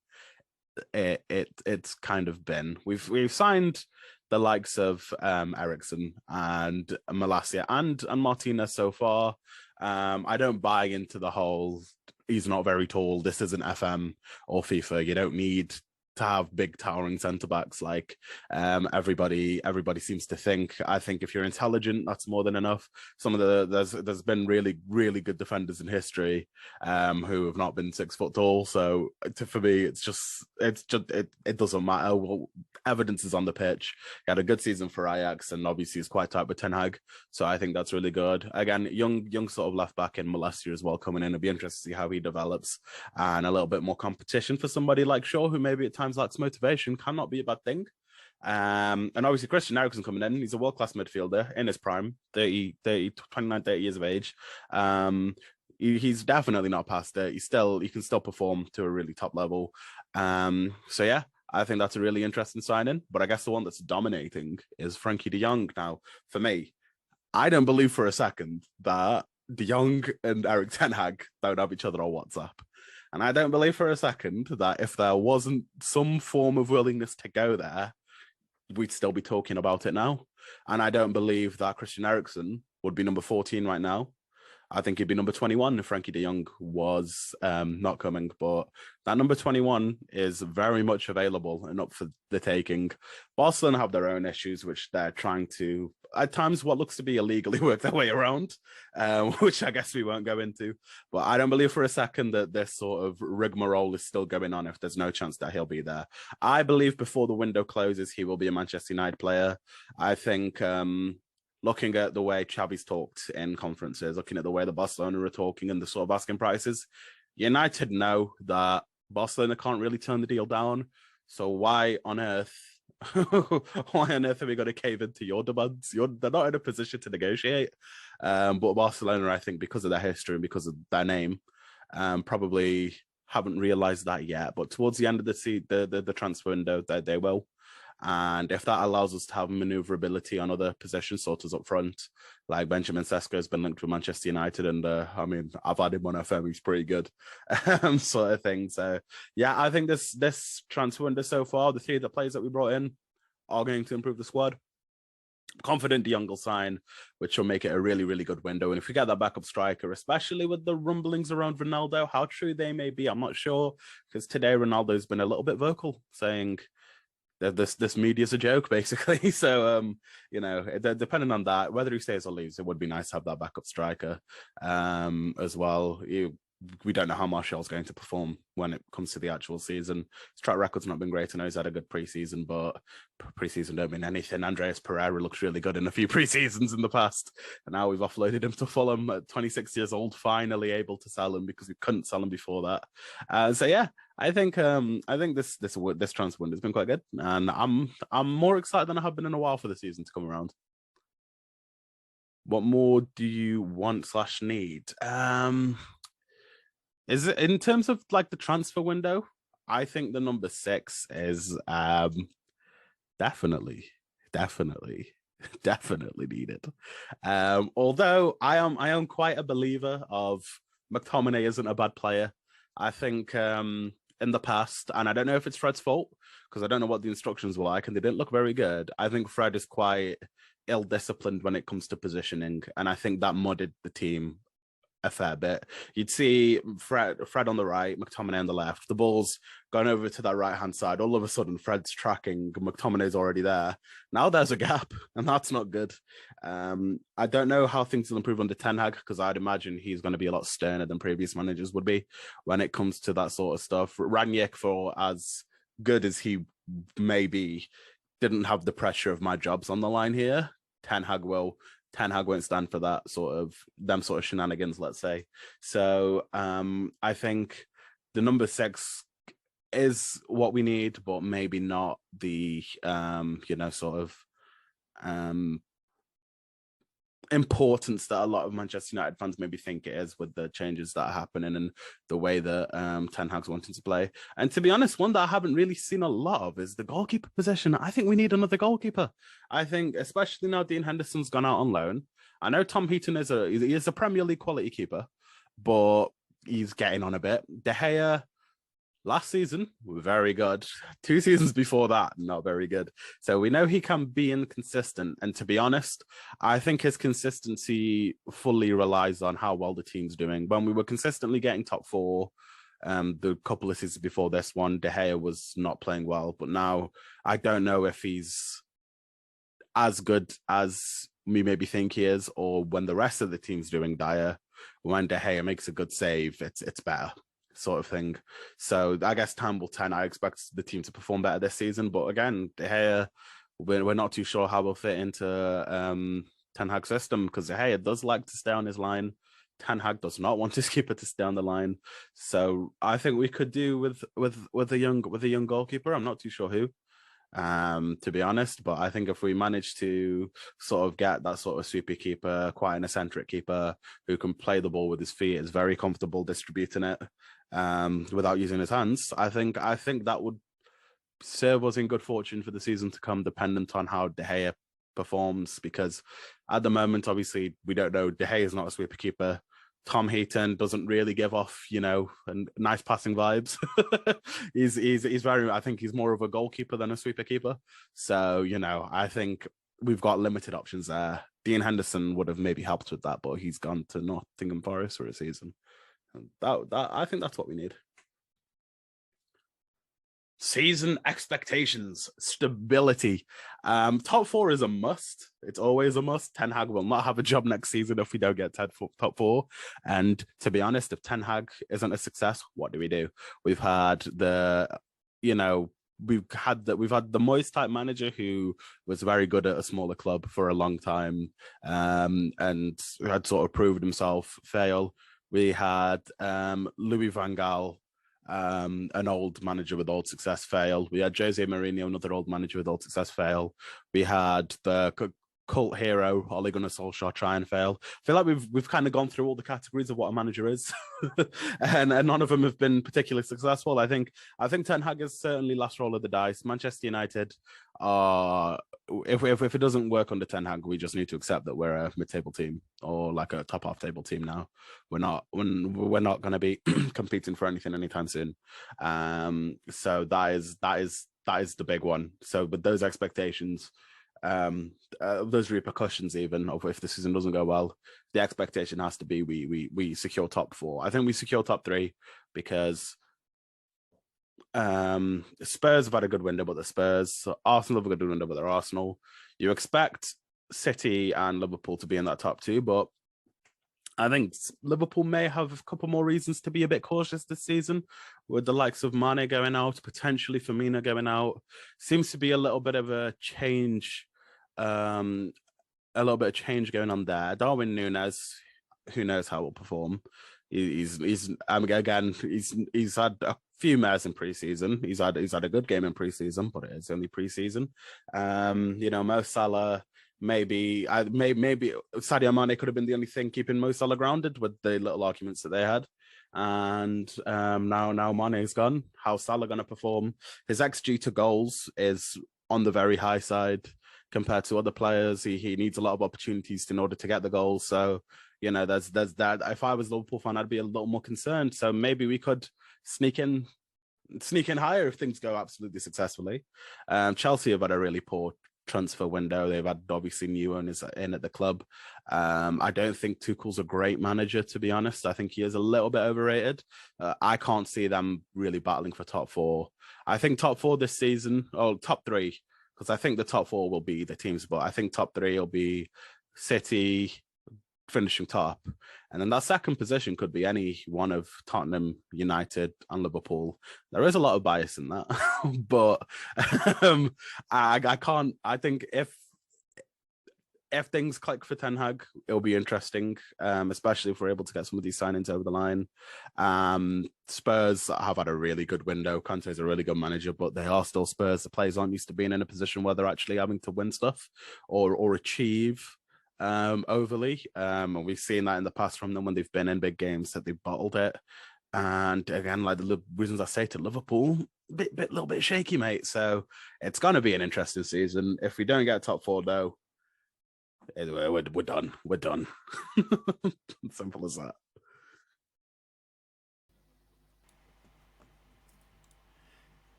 it's kind of been. We've signed the likes of Eriksen and Malacia and Martinez so far. I don't buy into the whole he's not very tall, this isn't FM or FIFA. You don't need to have big towering centre backs like everybody seems to think. I think if you're intelligent, that's more than enough. There's been really good defenders in history who have not been 6 foot tall. So for me, it doesn't matter. Well, evidence is on the pitch. He had a good season for Ajax, and obviously he's quite tight with Ten Hag. So I think that's really good. Again, young sort of left back in Malacia as well coming in. It'll be interesting to see how he develops, and a little bit more competition for somebody like Shaw, who maybe at times lacks motivation, cannot be a bad thing. And obviously Christian Eriksen coming in. He's a world-class midfielder in his prime, 30 years of age. He's definitely not past it. He can still perform to a really top level. So yeah, I think that's a really interesting signing. But I guess the one that's dominating is Frankie de Jong. Now, for me, I don't believe for a second that de Jong and Erik Ten Hag don't have each other on WhatsApp. And I don't believe for a second that if there wasn't some form of willingness to go there, we'd still be talking about it now. And I don't believe that Christian Eriksen would be number 14 right now. I think he'd be number 21 if Frankie de Jong was not coming. But that number 21 is very much available and up for the taking. Barcelona have their own issues, which they're trying to, at times, what looks to be illegally work their way around, which I guess we won't go into. But I don't believe for a second that this sort of rigmarole is still going on if there's no chance that he'll be there. I believe before the window closes, he will be a Manchester United player. I think... looking at the way Xavi's talked in conferences, looking at the way the Barcelona are talking and the sort of asking prices, United know that Barcelona can't really turn the deal down. So why on earth why on earth are we going to cave into your demands? They're not in a position to negotiate. But Barcelona, I think, because of their history and because of their name, probably haven't realised that yet. But towards the end of the transfer window, they will. And if that allows us to have maneuverability on other position sorters up front, like Benjamin Sesko has been linked with Manchester United, and I mean, I've had him on FM, he's pretty good, sort of thing. So yeah, I think this transfer window so far, the 3 of the players that we brought in are going to improve the squad. Confident De Jong will sign, which will make it a really, really good window. And if we get that backup striker, especially with the rumblings around Ronaldo, how true they may be, I'm not sure, because today Ronaldo's been a little bit vocal, saying this media's a joke, basically. So you know, depending on that, whether he stays or leaves, it would be nice to have that backup striker as well. We don't know how Martial's going to perform when it comes to the actual season. His track record's not been great. I know he's had a good preseason, but preseason don't mean anything. Andreas Pereira looks really good in a few preseasons in the past, and now we've offloaded him to Fulham at 26 years old, finally able to sell him because we couldn't sell him before that. So yeah, I think this transfer window has been quite good, and I'm more excited than I have been in a while for the season to come around. What more do you want / need? Is it in terms of like the transfer window? I think the number 6 is definitely needed. Although I am quite a believer of McTominay isn't a bad player. I think in the past, and I don't know if it's Fred's fault because I don't know what the instructions were like and they didn't look very good. I think Fred is quite ill-disciplined when it comes to positioning, and I think that mudded the team a fair bit. You'd see Fred on the right, McTominay on the left. The ball's going over to that right-hand side. All of a sudden, Fred's tracking. McTominay's already there. Now there's a gap, and that's not good. I don't know how things will improve under Ten Hag, because I'd imagine he's going to be a lot sterner than previous managers would be when it comes to that sort of stuff. Ranić, for as good as he may be, didn't have the pressure of my job's on the line here. Ten Hag will. Ten Hag won't stand for that sort of shenanigans, let's say. So I think the number 6 is what we need, but maybe not the importance that a lot of Manchester United fans maybe think it is, with the changes that are happening and the way that Ten Hag's wanting to play. And to be honest, one that I haven't really seen a lot of is the goalkeeper position. I think we need another goalkeeper. I think, especially now Dean Henderson's gone out on loan. I know Tom Heaton is a Premier League quality keeper, but he's getting on a bit. De Gea, last season, very good. 2 seasons before that, not very good. So we know he can be inconsistent. And to be honest, I think his consistency fully relies on how well the team's doing. When we were consistently getting top 4, the couple of seasons before this one, De Gea was not playing well. But now I don't know if he's as good as we maybe think he is, or when the rest of the team's doing dire, when De Gea makes a good save, it's better, sort of thing. So I guess time will tell. I expect the team to perform better this season, but again, De Gea, we're not too sure how we'll fit into Ten Hag's system, because De Gea does like to stay on his line. Ten Hag does not want his keeper to stay on the line. So I think we could do with a young goalkeeper. I'm not too sure who, to be honest, but I think if we manage to sort of get that sort of sweepy keeper, quite an eccentric keeper who can play the ball with his feet, is very comfortable distributing it without using his hands, I think that would serve us in good fortune for the season to come, dependent on how De Gea performs, because at the moment, obviously, we don't know. De Gea is not a sweeper keeper. Tom Heaton doesn't really give off, nice passing vibes. he's very, I think he's more of a goalkeeper than a sweeper keeper. So, I think we've got limited options there. Dean Henderson would have maybe helped with that, but he's gone to Nottingham Forest for a season. And that I think that's what we need. Season expectations, stability. Top 4 is a must. It's always a must. Ten Hag will not have a job next season if we don't get top 4. And to be honest, if Ten Hag isn't a success, what do we do? We've had we've had the Moyes type manager who was very good at a smaller club for a long time, and had sort of proved himself fail. We had Louis van Gaal, an old manager with old success fail. We had Jose Mourinho, another old manager with old success fail. We had the cult hero Ole Gunnar Solskjaer try and fail. I feel like we've kind of gone through all the categories of what a manager is, and none of them have been particularly successful. I think Ten Hag is certainly last roll of the dice. Manchester United are. If it doesn't work under Ten Hag, we just need to accept that we're a mid-table team or like a top half table team now. We're not going to be competing for anything anytime soon. So that is the big one. So with those expectations, those repercussions, even of if the season doesn't go well, the expectation has to be we secure top 4. I think we secure top 3 because Spurs have had a good window, but the Spurs. Arsenal have a good window, but they're Arsenal. You expect City and Liverpool to be in that top 2, but I think Liverpool may have a couple more reasons to be a bit cautious this season, with the likes of Mane going out, potentially Firmino going out. Seems to be a little bit of a change, going on there. Darwin Núñez, who knows how he'll perform. He's had a few mares in pre-season. He's had a good game in pre-season, but it's only pre-season. Mo Salah. Maybe Sadio Mane could have been the only thing keeping Mo Salah grounded with the little arguments that they had. And now Mane's gone. How's Salah going to perform? His XG to goals is on the very high side compared to other players. He needs a lot of opportunities in order to get the goals. So, there's that. If I was a Liverpool fan, I'd be a little more concerned. So maybe we could sneak in higher if things go absolutely successfully. Chelsea have had a really poor transfer window. They've had obviously new owners in at the club. I don't think Tuchel's a great manager, to be honest. I think he is a little bit overrated. I can't see them really battling for top 4. I think top 4 this season, or top 3, because I think the top 4 will be the teams, but I think top 3 will be City finishing top, and then that second position could be any one of Tottenham, United, and Liverpool. There is a lot of bias in that, but I can't. I think if things click for Ten Hag, it'll be interesting, especially if we're able to get some of these signings over the line. Spurs have had a really good window. Conte is a really good manager, but they are still Spurs. The players aren't used to being in a position where they're actually having to win stuff or achieve overly. And we've seen that in the past from them when they've been in big games that they've bottled it. And again, like the reasons I say to Liverpool, little bit shaky, mate. So it's going to be an interesting season. If we don't get top 4, though, we're done. We're done. Simple as that.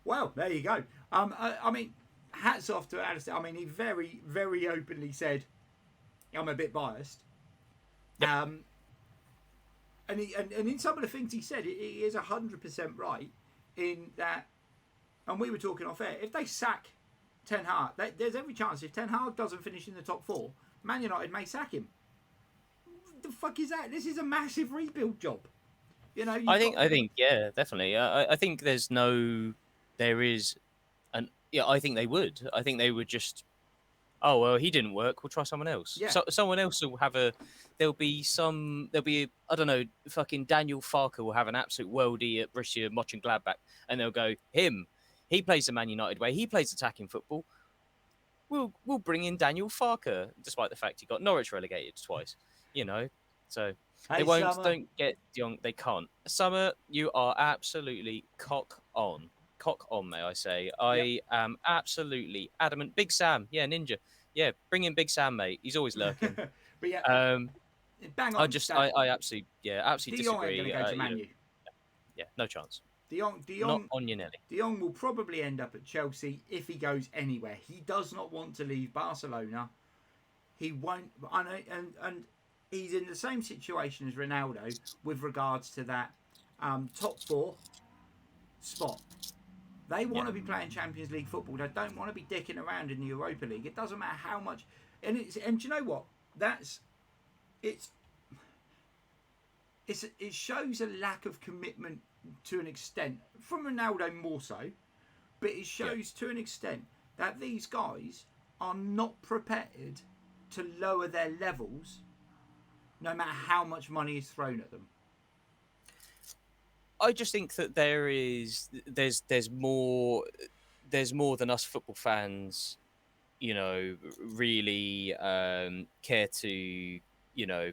Well, there you go. I mean, hats off to AlehStair. I mean, he very, very openly said, "I'm a bit biased." Yep. And in some of the things he said, he is 100% right in that. And we were talking off air. If they sack Ten Hag, there's every chance if Ten Hag doesn't finish in the top 4, Man United may sack him. What the fuck is that? This is a massive rebuild job. I think, yeah, definitely. I think I think they would. I think they would just. Oh well, he didn't work. We'll try someone else. Yeah. So someone else will have I don't know. Fucking Daniel Farker will have an absolute worldie at Borussia Mönchengladbach, and they'll go him. He plays the Man United way. He plays attacking football. We'll bring in Daniel Farker, despite the fact he got Norwich relegated twice. So they won't. Summer. Don't get young. They can't. Summer, you are absolutely cock on. Cock on, may I say. I am absolutely adamant. Big Sam, yeah, Ninja. Yeah, bring in Big Sam, mate. He's always lurking. But yeah, bang on. I absolutely De Jong disagree. ain't going to go to Man U. Yeah, no chance. De Jong, Not on your Nelly. De Jong will probably end up at Chelsea if he goes anywhere. He does not want to leave Barcelona. He won't, and he's in the same situation as Ronaldo with regards to that top 4 spot. They want to be playing Champions League football. They don't want to be dicking around in the Europa League. It doesn't matter how much. And do you know what? It shows a lack of commitment to an extent from Ronaldo more so, but it shows to an extent that these guys are not prepared to lower their levels, no matter how much money is thrown at them. I just think that there's more than us football fans, you know, really care to, you know,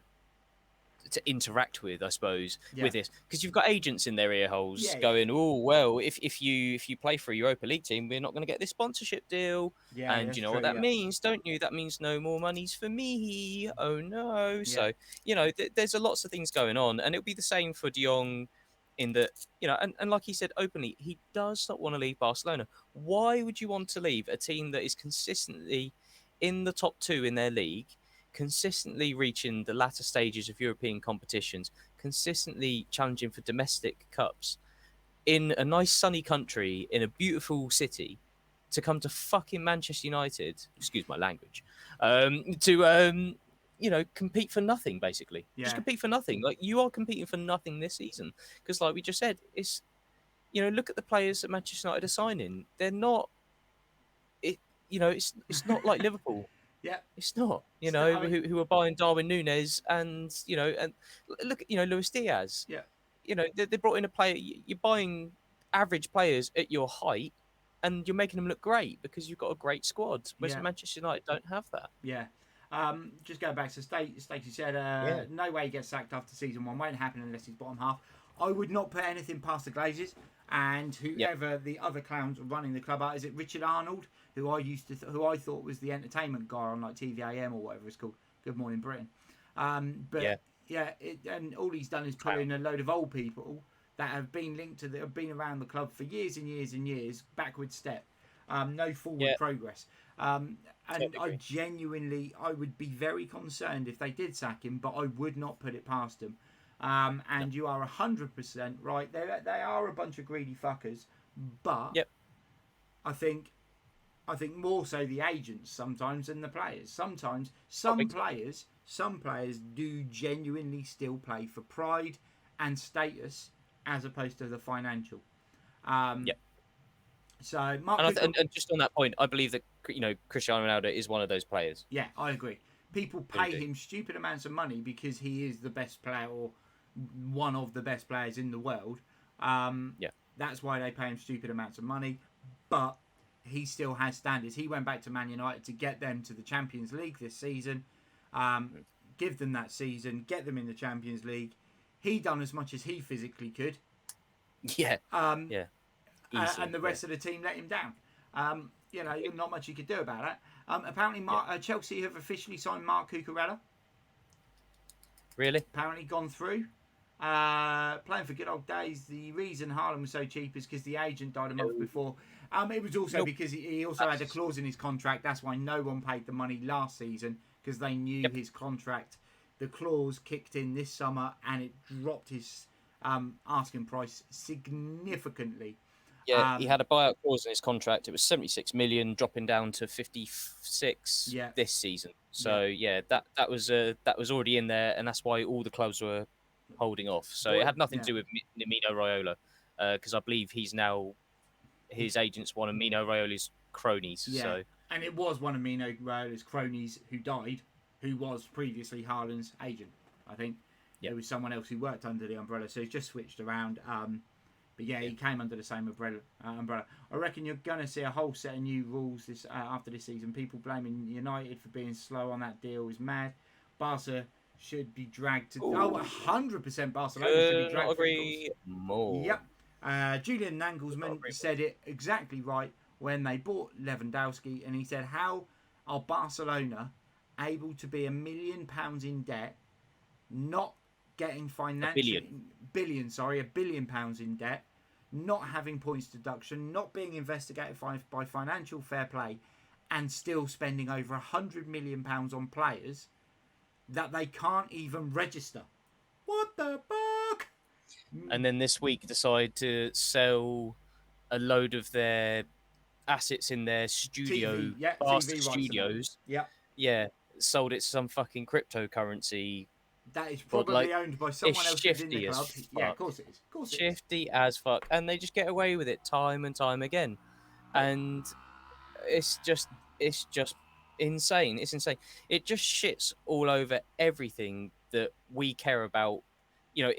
to interact with, I suppose, Yeah. with this, because you've got agents in their ear holes Yeah, yeah. going, oh well, if you play for a Europa League team, we're not going to get this sponsorship deal, Yeah, and that's you know true, what that yeah. means, don't you? That means no more monies for me. Oh no! Yeah. So you know, there's a lots of things going on, and it'll be the same for De Jong, in that, you know, and like he said openly, he does not want to leave Barcelona. Why would you want to leave a team that is consistently in the top 2 in their league, consistently reaching the latter stages of European competitions, consistently challenging for domestic cups, in a nice sunny country, in a beautiful city, to come to fucking Manchester United, excuse my language, to you know, compete for nothing, basically. Yeah. Just compete for nothing. Like, you are competing for nothing this season. Because like we just said, it's, you know, look at the players that Manchester United are signing. They're not, it, you know, it's not like Liverpool. Yeah. It's not, you It's know, not- I mean- who are buying Darwin Núñez, and, you know, and look at, you know, Luis Diaz. Yeah. You know, they brought in a player. You're buying average players at your height, and you're making them look great because you've got a great squad. Whereas Yeah. Manchester United don't have that. Yeah. Just going back to Stacey said, Yeah. no way he gets sacked after season 1. Won't happen unless he's bottom half. I would not put anything past the Glazers and whoever the other clowns running the club are. Is it Richard Arnold, who I used to who I thought was the entertainment guy on like TVAM or whatever it's called, Good Morning Britain. But and all he's done is pull in a load of old people that have been linked to have been around the club for years and years and years, backward step, no forward progress. And I genuinely, I would be very concerned if they did sack him, but I would not put it past them. And you are 100% right. They are a bunch of greedy fuckers, but I think more so the agents sometimes than the players. Sometimes some players do genuinely still play for pride and status as opposed to the financial. So Mark And just on that point, I believe that, you know, Cristiano Ronaldo is one of those players. Yeah, I agree. People pay him stupid amounts of money because he is the best player or one of the best players in the world. That's why they pay him stupid amounts of money. But he still has standards. He went back to Man United to get them to the Champions League this season. Give them that season, get them in the Champions League. He done as much as he physically could. Yeah. Easy, and the rest of the team let him down. You know, not much you could do about that. Apparently, Chelsea have officially signed Mark Cucurella. Really? Apparently gone through. Playing for good old days. The reason Haaland was so cheap is because the agent died a month before. It was also because he also had a clause in his contract. That's why no one paid the money last season, because they knew his contract. The clause kicked in this summer and it dropped his asking price significantly. Yeah, he had a buyout clause in his contract. It was 76 million, dropping down to 56 this season. So that was already in there, and that's why all the clubs were holding off. So it had nothing to do with Mino Raiola, because I believe his agent's one of Mino Raiola's cronies. Yeah, so. And it was one of Mino Raiola's cronies who died, who was previously Haaland's agent. I think there was someone else who worked under the umbrella, so he's just switched around. But he came under the same umbrella. I reckon you're going to see a whole set of new rules this after this season. People blaming United for being slow on that deal is mad. Barca should be dragged to... 100% Barcelona should be dragged. Agree more. Yep. Julian Nagelsmann said it exactly right when they bought Lewandowski, and he said, how are Barcelona able to be £1 million in debt, not getting financial... £1 billion in debt, not having points deduction, not being investigated by financial fair play, and still spending over £100 million on players that they can't even register. What the fuck? And then this week decide to sell a load of their assets in their studio, TV studios. Yeah, sold it to some fucking cryptocurrency. That is probably owned by someone else within the club. Yeah, of course it is. Of course it is. Shifty as fuck. And they just get away with it time and time again. And it's just insane. It's insane. It just shits all over everything that we care about you know,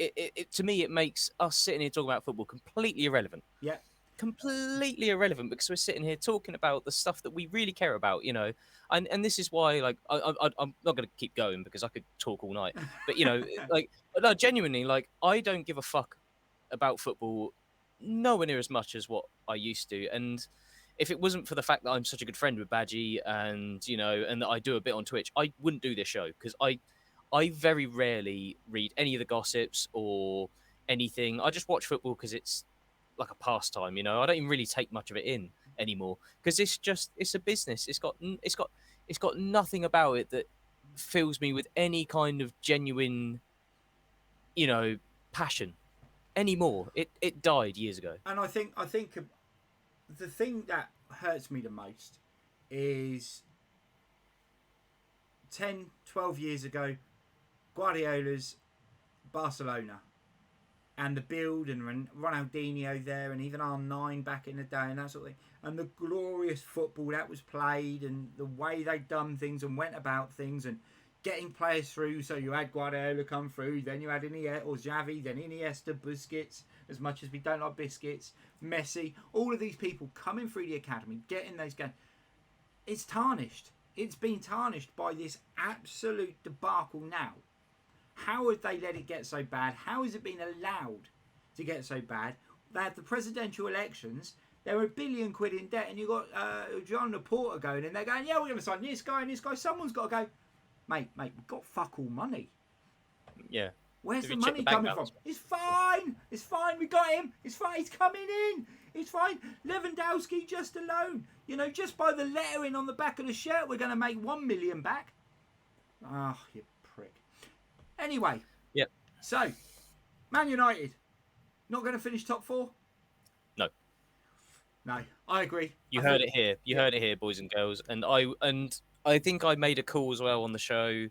to me, it makes us sitting here talking about football completely irrelevant. Yeah. Completely irrelevant because we're sitting here talking about the stuff that we really care about, you know. And this is why, like, I'm not going to keep going because I could talk all night. But, you know, like, no, genuinely, like, I don't give a fuck about football nowhere near as much as what I used to. And if it wasn't for the fact that I'm such a good friend with Badgie and, you know, and that I do a bit on Twitch, I wouldn't do this show because I very rarely read any of the gossips or anything. I just watch football because it's like a pastime, you know. I don't even really take much of it in anymore because it's a business. It's got nothing about it that fills me with any kind of genuine, you know, passion anymore. It died years ago. And I think the thing that hurts me the most is 10, 12 years ago, Guardiola's Barcelona and the build and Ronaldinho there and even R9 back in the day and that sort of thing, and the glorious football that was played and the way they'd done things and went about things and getting players through. So you had Guardiola come through, then you had Iniesta or Xavi, then Iniesta, Busquets, as much as we don't like biscuits, Messi, all of these people coming through the academy, getting those games. It's tarnished. It's been tarnished by this absolute debacle now. How have they let it get so bad? How has it been allowed to get so bad? They had the presidential elections. They were £1 billion in debt, and you got John Laporta going, and they're going, yeah, we're going to sign this guy and this guy. Someone's got to go, mate, we've got fuck all money. Yeah. Where's the money coming from? It's fine. It's fine. We got him. It's fine. He's coming in. It's fine. Lewandowski just alone. You know, just by the lettering on the back of the shirt, we're going to make 1 million back. Ah, you prick. Anyway. Yep. So, Man United, not going to finish top 4? No. No, I agree. You heard it here. You heard it here, boys and girls. And I think I made a call as well on the show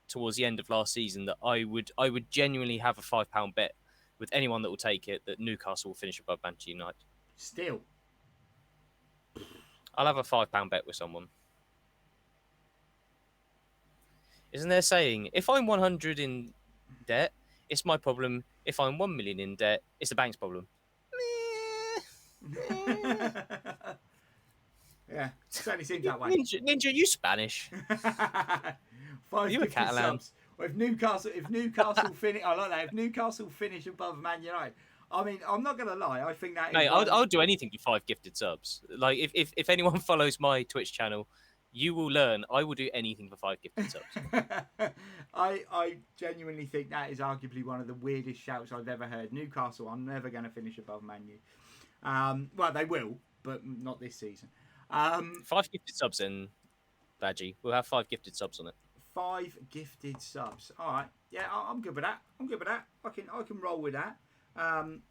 towards the end of last season that I would genuinely have a £5 bet with anyone that will take it that Newcastle will finish above Manchester United. Still. I'll have a £5 bet with someone. Isn't there a saying, if I'm 100 in debt, it's my problem. If I'm 1 million in debt, it's the bank's problem. Yeah, certainly seems that way. Ninja, you Spanish? 5 you a Catalan? subs. Well, if Newcastle finish, I like that. If Newcastle finish above Man United, I mean, I'm not gonna lie. I think that. Mate, I'll do anything for 5 gifted subs. Like if anyone follows my Twitch channel, you will learn. I will do anything for 5 gifted subs. I genuinely think that is arguably one of the weirdest shouts I've ever heard. Newcastle are never going to finish above Man U. Well, they will, but not this season. 5 gifted subs in Badgie. We'll have 5 gifted subs on it. 5 gifted subs. All right. Yeah, I'm good with that. I can roll with that. Trying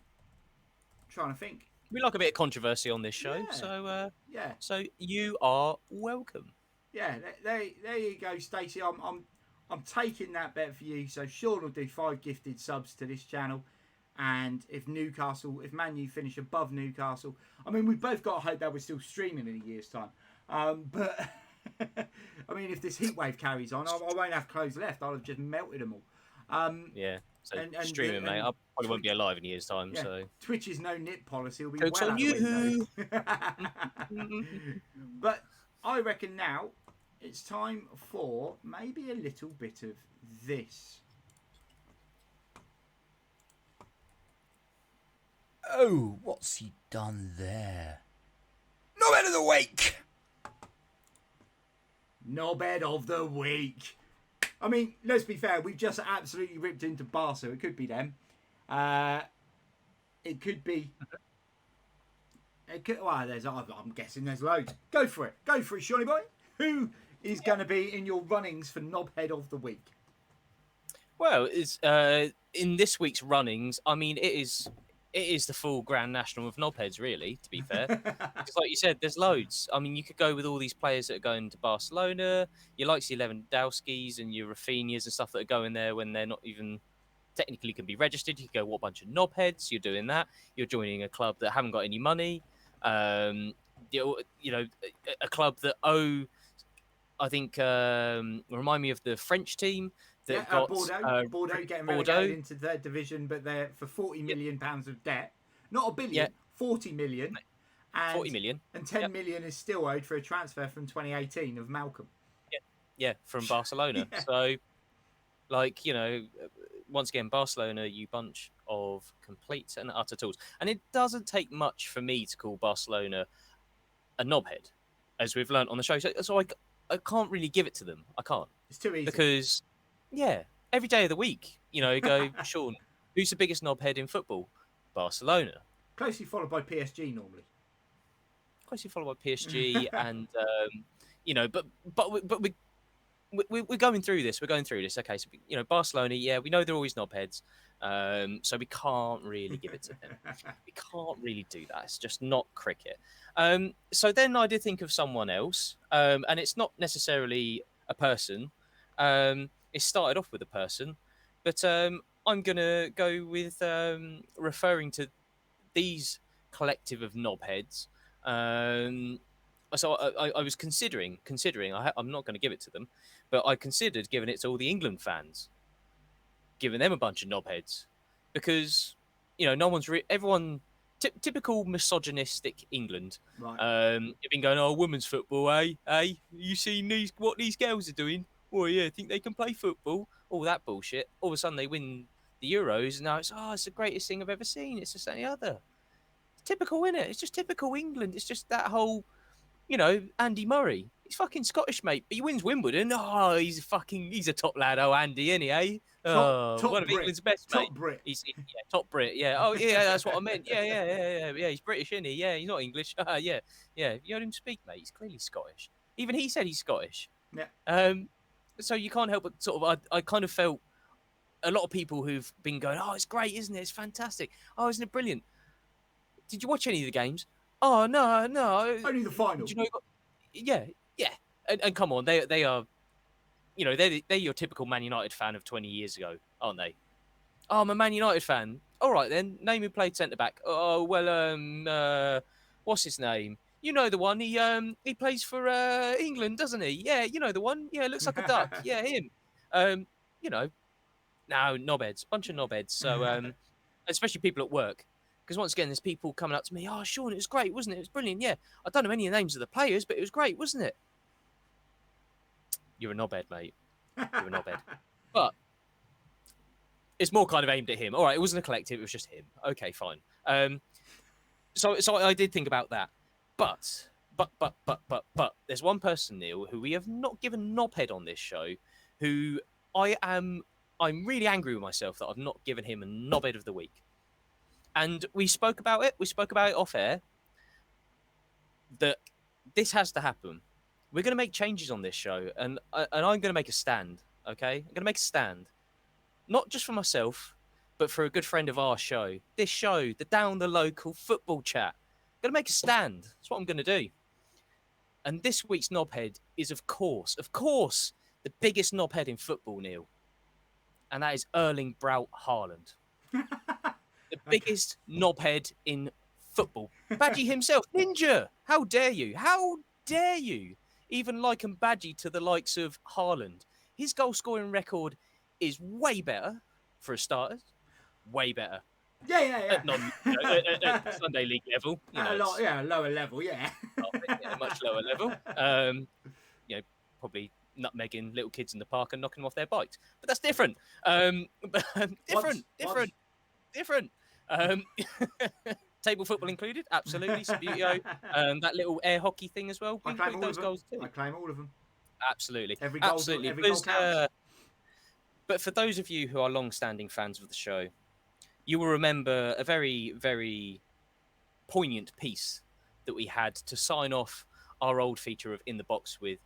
to think. We like a bit of controversy on this show, Yeah. So Yeah. So you are welcome. Yeah. There you go, Stacey. I'm taking that bet for you. So Sean will do 5 gifted subs to this channel. And if Man U finish above Newcastle, I mean, we've both got to hope that we're still streaming in a year's time. But I mean, if this heat wave carries on, I won't have clothes left. I'll have just melted them all. Yeah. So streaming, mate. I probably won't be alive in a year's time. Yeah, so Twitch's no nip policy will be Jokes well on out you. the window. But I reckon now it's time for maybe a little bit of this. Oh, what's he done there? Knobhead of the week! Knobhead of the week. I mean, let's be fair. We've just absolutely ripped into Barca. It could be them. It could be. Well, I'm guessing there's loads. Go for it, Shawnee boy. Who is going to be in your runnings for Knobhead of the week? Well, it's in this week's runnings. I mean, it is the full Grand National of knobheads, really, to be fair. Because like you said, there's loads. I mean, you could go with all these players that are going to Barcelona. You like your Lewandowskis and your Rafinhas and stuff that are going there when they're not even technically can be registered. You could go, what bunch of knobheads? You're doing that. You're joining a club that haven't got any money. You know, a club that I think, remind me of the French team that got Bordeaux getting Bordeaux. relegated into third division, but they're for £40 million of debt, not a billion, 40 million, and 40 million, and 10 million is still owed for a transfer from 2018 of Malcolm. Yeah, from Barcelona. Yeah. So, like, you know, once again, Barcelona, you bunch of complete and utter tools. And it doesn't take much for me to call Barcelona a knobhead, as we've learnt on the show. So I can't really give it to them. I can't. It's too easy. Because, yeah, every day of the week, you know, you go, Sean, who's the biggest knobhead in football? Barcelona. Closely followed by PSG normally. Closely followed by PSG, and you know, but we're going through this. We're going through this. Okay, so you know, Barcelona. Yeah, we know they're always knobheads, so we can't really give it to them. We can't really do that. It's just not cricket. So then I did think of someone else, and it's not necessarily a person. It started off with a person, but I'm gonna go with referring to these collective of knobheads. So I was considering. I'm not going to give it to them, but I considered giving it to all the England fans, giving them a bunch of knobheads, because you know no one's everyone typical misogynistic England. Right. You've been going, oh, women's football, eh? You seen what these girls are doing? Oh yeah, think they can play football? All that bullshit. All of a sudden they win the Euros, and now it's the greatest thing I've ever seen. It's just any other. It's typical, innit? It's just typical England. It's just that whole. You know, Andy Murray. He's fucking Scottish, mate, but he wins Wimbledon. Oh, he's a top lad. Oh, Andy, isn't he, eh? Top one of Brit. England's best, mate. Top Brit. He's top Brit. Yeah. Oh, yeah, that's what I meant. Yeah. He's British, isn't he? Yeah, he's not English. Yeah. You heard him speak, mate. He's clearly Scottish. Even he said he's Scottish. Yeah. So you can't help but sort of. I kind of felt a lot of people who've been going, oh, it's great, isn't it? It's fantastic. Oh, isn't it brilliant? Did you watch any of the games? Oh no. Only the final. Do you know? Yeah. And come on, they are, you know, they're your typical Man United fan of 20 years ago, aren't they? Oh, I'm a Man United fan. All right then, name who played centre back. Oh well, what's his name? You know the one. He plays for England, doesn't he? Yeah, you know the one. Yeah, looks like a duck. Yeah, him. You know, no knobheads, bunch of knobheads. So especially people at work. Because once again, there's people coming up to me, oh, Sean, it was great, wasn't it? It was brilliant, yeah. I don't know any of the names of the players, but it was great, wasn't it? You're a knobhead, mate. You're a knobhead. But it's more kind of aimed at him. All right, it wasn't a collective, it was just him. Okay, fine. So I did think about that. But, there's one person, Neil, who we have not given knobhead on this show, who I'm really angry with myself that I've not given him a knobhead of the week. And we spoke about it. We spoke about it off air. That this has to happen. We're going to make changes on this show, and I'm going to make a stand. Okay, I'm going to make a stand, not just for myself, but for a good friend of our show. This show, the Down the Local Football Chat. I'm going to make a stand. That's what I'm going to do. And this week's knobhead is, of course, the biggest knobhead in football, Neil, and that is Erling Braut Haaland. The biggest knobhead in football. Badgie himself. Ninja! How dare you? How dare you even liken Badgie to the likes of Haaland? His goal-scoring record is way better, for a starter. Way better. Yeah. At Sunday League level. You know, lower level, yeah. Much lower level. You know, probably nutmegging little kids in the park and knocking them off their bikes. But that's different. Different. Table football included, absolutely. Sabutio, that little air hockey thing as well. I claim all of them. Goals too. I claim all of them. Absolutely. Every goal counts. But for those of you who are long-standing fans of the show, you will remember a very, very poignant piece that we had to sign off our old feature of In the Box with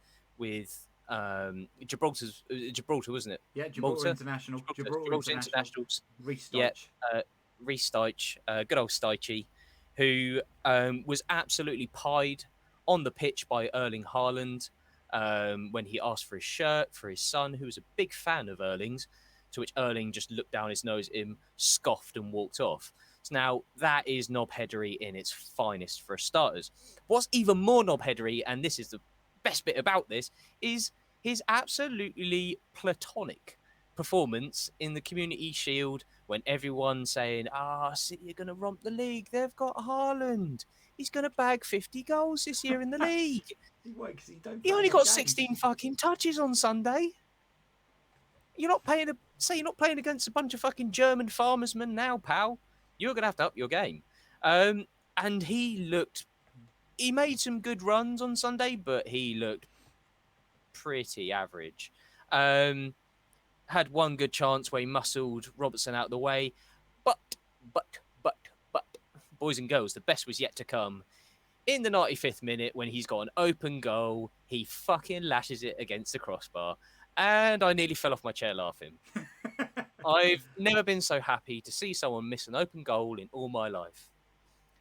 Gibraltar, wasn't it? Yeah, Gibraltar International. Gibraltar Internationals. Reece Deitch. Yeah, Reece Deitch, good old Steichy, who was absolutely pied on the pitch by Erling Haaland when he asked for his shirt for his son, who was a big fan of Erling's, to which Erling just looked down his nose at him, scoffed and walked off. So now that is knobheadery in its finest for starters. What's even more knobheadery, and this is the best bit about this, is his absolutely platonic performance in the Community Shield when everyone's saying, City are going to romp the league. They've got Haaland. He's going to bag 50 goals this year in the league. Why? Because He only got 16 fucking touches on Sunday. You're not playing against a bunch of fucking German farmersmen now, pal. You're going to have to up your game. And he made some good runs on Sunday, but he looked pretty average. Had one good chance where he muscled Robertson out of the way. But, boys and girls, the best was yet to come. In the 95th minute, when he's got an open goal, he fucking lashes it against the crossbar. And I nearly fell off my chair laughing. I've never been so happy to see someone miss an open goal in all my life.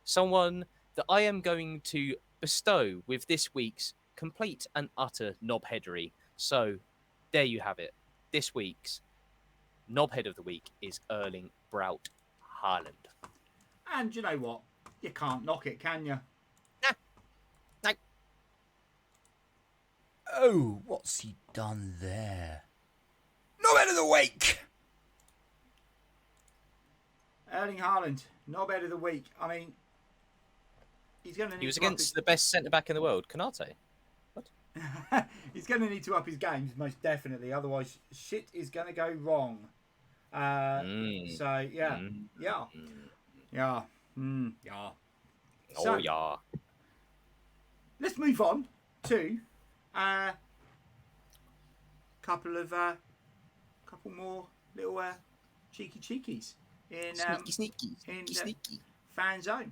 Someone that I am going to bestow with this week's complete and utter knobheadery. So, there you have it. This week's knobhead of the week is Erling Braut Haaland. And you know what? You can't knock it, can you? No. Oh, what's he done there? Knobhead of the week! Erling Haaland, knobhead of the week. I mean, he's going to need. He was against the best centre back in the world, Konate. What? He's going to need to up his games, most definitely. Otherwise, shit is going to go wrong. So yeah. Oh yeah. Let's move on to couple more little cheekies in Sneaky. fan zone.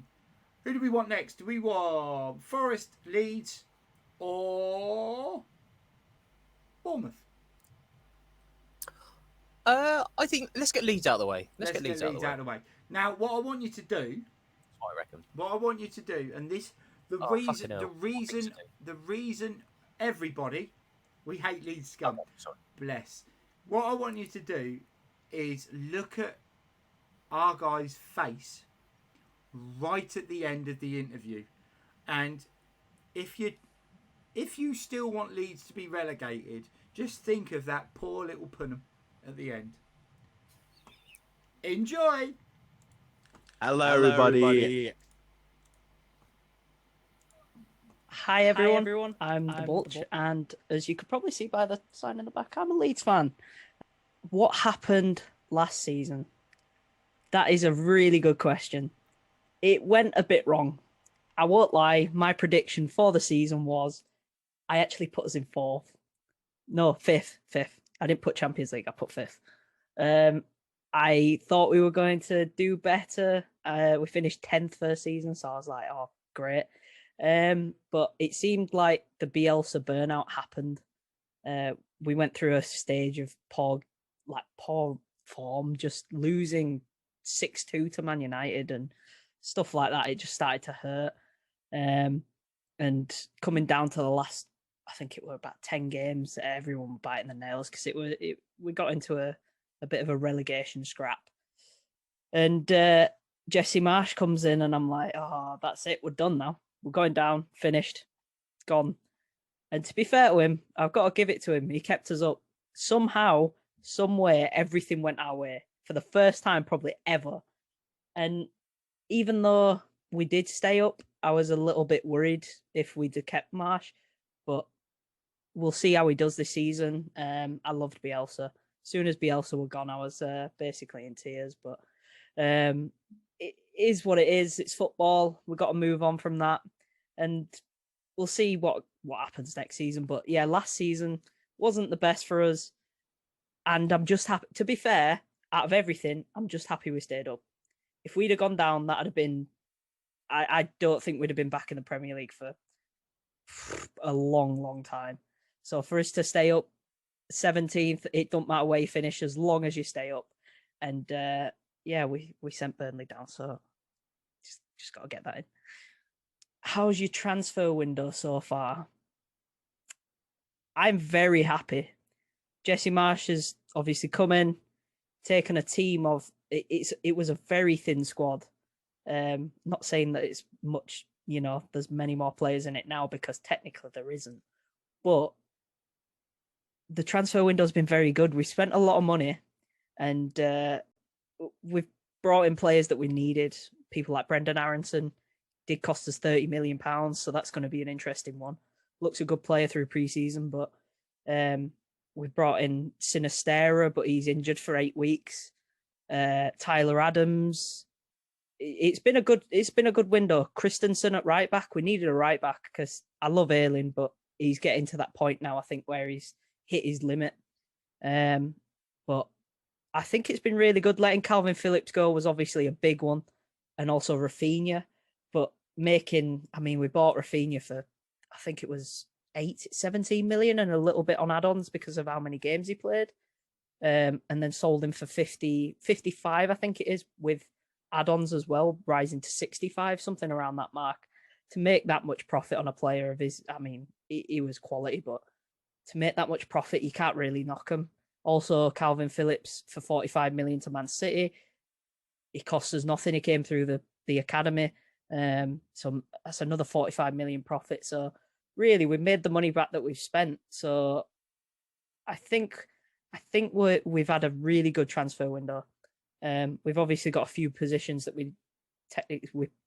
Who do we want next? Do we want Forest, Leeds, or Bournemouth? I think let's get Leeds out of the way. Let's get Leeds out of the way. Now, what I want you to do, I reckon. What I want you to do, and this the reason everybody we hate Leeds scum. Bless. What I want you to do is look at our guy's face right at the end of the interview, and if you still want Leeds to be relegated, just think of that poor little punham at the end. Enjoy. Hello, everybody. Hi everyone. I'm TheMulch, and as you could probably see by the sign in the back, I'm a Leeds fan. What happened last season? That is a really good question. It went a bit wrong. I won't lie, my prediction for the season was I actually put us in fifth. I didn't put Champions League, I put fifth. I thought we were going to do better. We finished 10th first season, so I was like, oh, great. But it seemed like the Bielsa burnout happened. We went through a stage of poor form, just losing 6-2 to Man United and stuff like that. It just started to hurt. And coming down to the last, I think it were about 10 games, everyone were biting the nails because we got into a bit of a relegation scrap. And Jesse Marsch comes in and I'm like, oh, that's it. We're done now. We're going down, finished, gone. And to be fair to him, I've got to give it to him. He kept us up. Somehow, some way, everything went our way for the first time probably ever. And even though we did stay up, I was a little bit worried if we'd have kept Marsch. But we'll see how he does this season. I loved Bielsa. As soon as Bielsa were gone, I was basically in tears. But it is what it is. It's football. We've got to move on from that. And we'll see what happens next season. But yeah, last season wasn't the best for us. And I'm just happy. To be fair, out of everything, I'm just happy we stayed up. If we'd have gone down, that'd have been... I don't think we'd have been back in the Premier League for a long, long time. So for us to stay up 17th, it don't matter where you finish as long as you stay up. And yeah, we sent Burnley down. So just got to get that in. How's your transfer window so far? I'm very happy. Jesse Marsch has obviously come in, taken a team of... It was a very thin squad. Not saying that it's much, there's many more players in it now because technically there isn't. But the transfer window's been very good. We spent a lot of money, and we've brought in players that we needed. People like Brendan Aronson did cost us £30 million, so that's going to be an interesting one. Looks a good player through preseason, but we've brought in AlehStair, but he's injured for 8 weeks. Tyler Adams. It's been a good window. Christensen at right back. We needed a right back because I love Ayling, but he's getting to that point now, I think, where he's hit his limit. But I think it's been really good. Letting Calvin Phillips go was obviously a big one, and also Rafinha. But we bought Rafinha for, I think it was 17 million and a little bit on add-ons because of how many games he played. And then sold him for 55, I think it is, with add-ons as well, rising to 65, something around that mark. To make that much profit on a player of his, he was quality, but to make that much profit, you can't really knock him. Also, Calvin Phillips for 45 million to Man City. He cost us nothing. He came through the academy. So that's another 45 million profit. So really, we've made the money back that we've spent. So I think we've had a really good transfer window. We've obviously got a few positions that we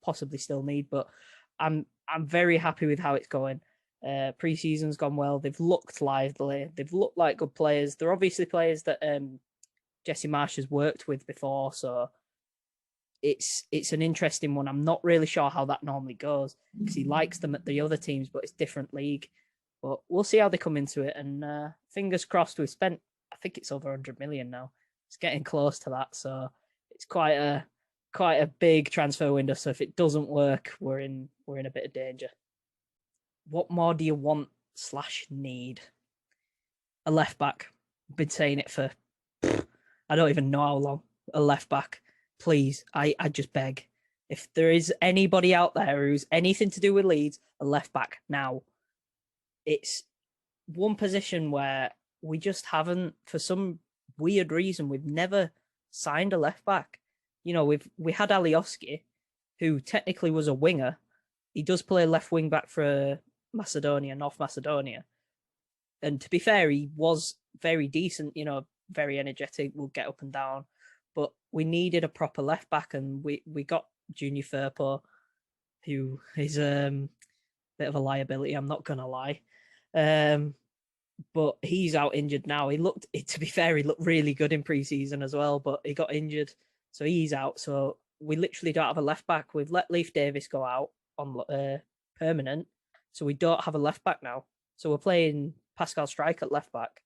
possibly still need, but I'm very happy with how it's going. Pre-season's gone well. They've looked lively. They've looked like good players. They're obviously players that Jesse Marsh has worked with before, so it's an interesting one. I'm not really sure how that normally goes because he likes them at the other teams, but it's different league. But we'll see how they come into it. And fingers crossed. We've spent, I think it's over 100 million now. It's getting close to that, so it's quite a big transfer window. So if it doesn't work, we're in a bit of danger. What more do you want / need? A left back. I've been saying it for I don't even know how long. A left back, please. I just beg. If there is anybody out there who's anything to do with Leeds, a left back now. It's one position where we just haven't, for some weird reason, we've never signed a left back. We had Alioski, who technically was a winger. He does play left wing back for North Macedonia. And to be fair, he was very decent, very energetic, will get up and down. But we needed a proper left back, and we got Junior Firpo, who is a bit of a liability, I'm not going to lie. But he's out injured now. To be fair, he looked really good in pre-season as well, but he got injured. So he's out. So we literally don't have a left back. We've let Leif Davis go out on permanent. So we don't have a left back now. So we're playing Pascal Strike at left back.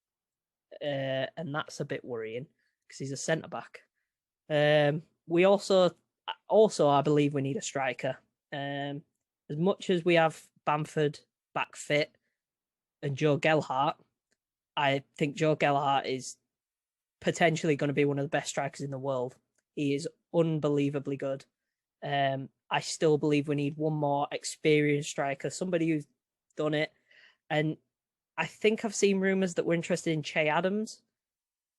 And that's a bit worrying because he's a centre back. We also, I believe we need a striker. As much as we have Bamford back fit and Joe Gelhardt, I think Joe Gelhardt is potentially going to be one of the best strikers in the world. He is unbelievably good. I still believe we need one more experienced striker, somebody who's done it. And I think I've seen rumours that we're interested in Che Adams.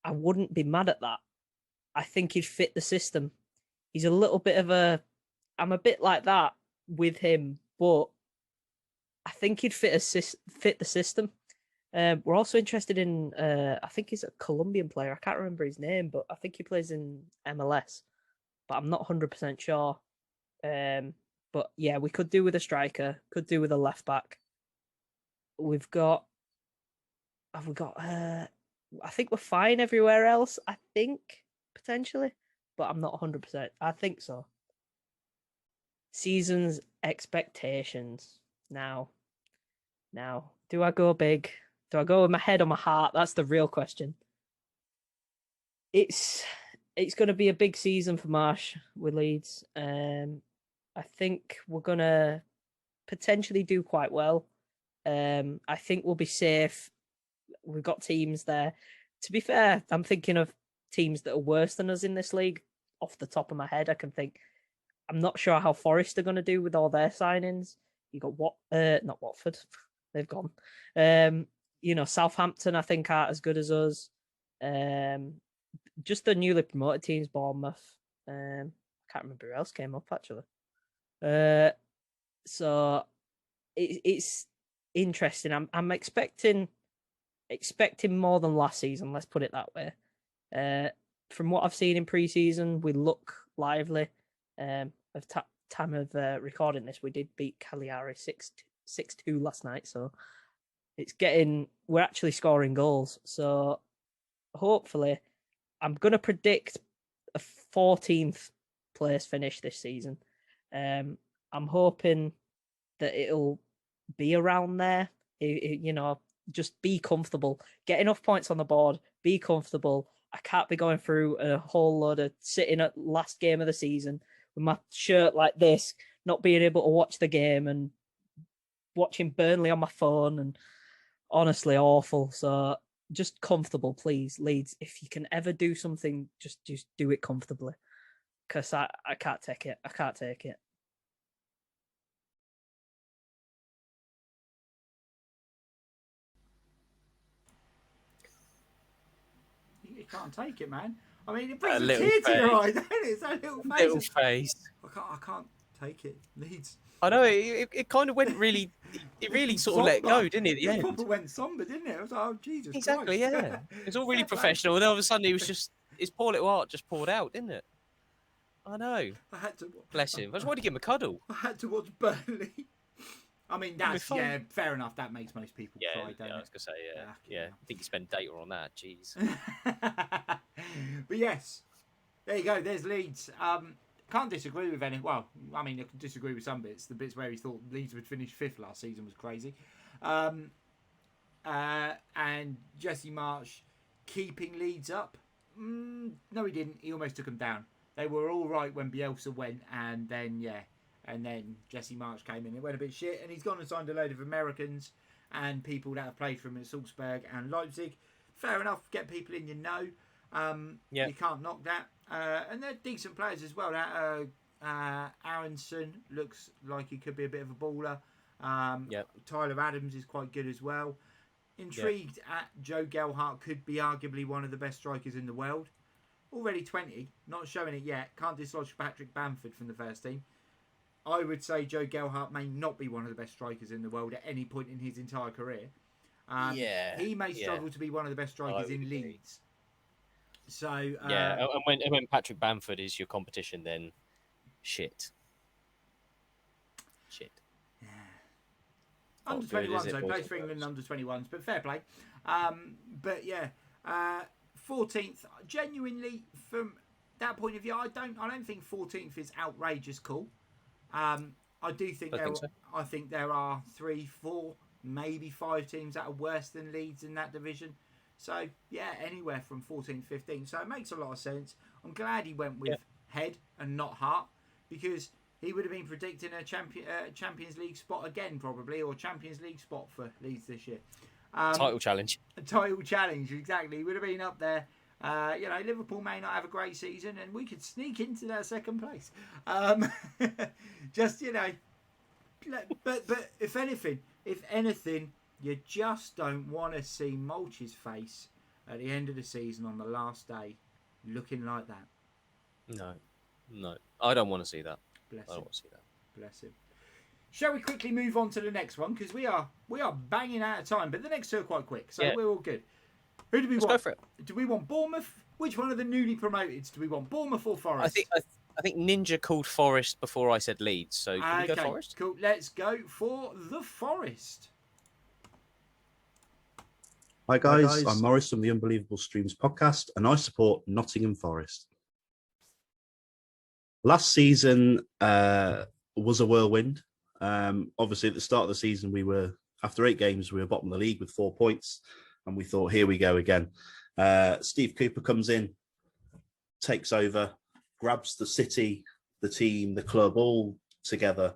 I wouldn't be mad at that. I think he'd fit the system. He's a little bit of I'm a bit like that with him, but I think he'd fit the system. We're also interested in, I think he's a Colombian player. I can't remember his name, but I think he plays in MLS. But I'm not 100% sure. But yeah, we could do with a striker, could do with a left back. I think we're fine everywhere else, I think, potentially. But I'm not 100%. I think so. Season's expectations. Now, do I go big? Do I go with my head or my heart? That's the real question. It's going to be a big season for Marsh with Leeds. I think we're going to potentially do quite well. I think we'll be safe. We've got teams there. To be fair, I'm thinking of teams that are worse than us in this league. Off the top of my head, I can think. I'm not sure how Forest are going to do with all their signings. You got not Watford. They've gone. Southampton, I think, aren't as good as us. Just the newly promoted teams, Bournemouth. I can't remember who else came up, actually. So it's interesting. I'm expecting expecting more than last season. Let's put it that way. From what I've seen in pre-season, we look lively. Of time of recording this, we did beat Cagliari 6-2 last night, so we're actually scoring goals. So hopefully, I'm gonna predict a 14th place finish this season. I'm hoping that it'll be around there. Just be comfortable, get enough points on the board, be comfortable. I can't be going through a whole load of sitting at last game of the season with my shirt like this, not being able to watch the game and watching Burnley on my phone, and honestly awful. So just comfortable, please, Leeds. If you can ever do something, just do it comfortably, because I can't take it. I can't take it. You can't take it, man. I mean, it brings a tear to your eye, doesn't it? It's that little face. I can't take it. Leeds. I know it kind of went really. It really sort of let go, didn't it? At the end. Proper went somber, didn't it? I was like, oh Jesus. Exactly. Christ. Yeah. It was all really professional, and then all of a sudden, it was just his poor little heart just poured out, didn't it? I know. I had to. Bless him. I just wanted to give him a cuddle. I had to watch Burnley. I mean, that's fair enough. That makes most people cry, don't it? I was gonna say, yeah. I think you spend data on that. Jeez. But yes, there you go. There's Leeds. Can't disagree with any. Well, I mean, I can disagree with some bits. The bits where he thought Leeds would finish 5th last season was crazy. And Jesse Marsch keeping Leeds up. No, he didn't. He almost took them down. They were all right when Bielsa went, and then Jesse Marsch came in. It went a bit shit, and he's gone and signed a load of Americans and people that have played for him at Salzburg and Leipzig. Fair enough. Get people in you know. You can't knock that. And they're decent players as well. Aronson looks like he could be a bit of a baller. Tyler Adams is quite good as well. Intrigued at Joe Gelhardt, could be arguably one of the best strikers in the world. Already 20, not showing it yet. Can't dislodge Patrick Bamford from the first team. I would say Joe Gelhardt may not be one of the best strikers in the world at any point in his entire career. He may struggle to be one of the best strikers in Leeds. So and when Patrick Bamford is your competition, then shit. Yeah. Under 21s, though, plays for England under 21s, but fair play. 14th, genuinely from that point of view, I don't think 14th is outrageous cool. I do think I think there are 3, 4, maybe 5 teams that are worse than Leeds in that division. So yeah, anywhere from 14th, 15th. So it makes a lot of sense. I'm glad he went with head and not heart, because he would have been predicting a Champions League spot again, probably, or Champions League spot for Leeds this year. Title challenge. A title challenge, exactly. He would have been up there. Liverpool may not have a great season, and we could sneak into that second place. But if anything, you just don't want to see Mulch's face at the end of the season on the last day looking like that. No, I don't want to see that. Bless him. Shall we quickly move on to the next one, because we are banging out of time, but the next two are quite quick, so we're all good. Who do we want? Go for it. Do we want Bournemouth? Which one of the newly promoteds do we want? Bournemouth or Forest? I think Ninja called Forest before I said Leeds, so can we go Forest? Cool. Let's go for the Forest. Hi guys, I'm Morris from the Unbelievable Streams podcast, and I support Nottingham Forest. Last season was a whirlwind. Obviously, at the start of the season, after 8 games, we were bottom of the league with 4 points, and we thought, here we go again. Steve Cooper comes in, takes over, grabs the city, the team, the club all together,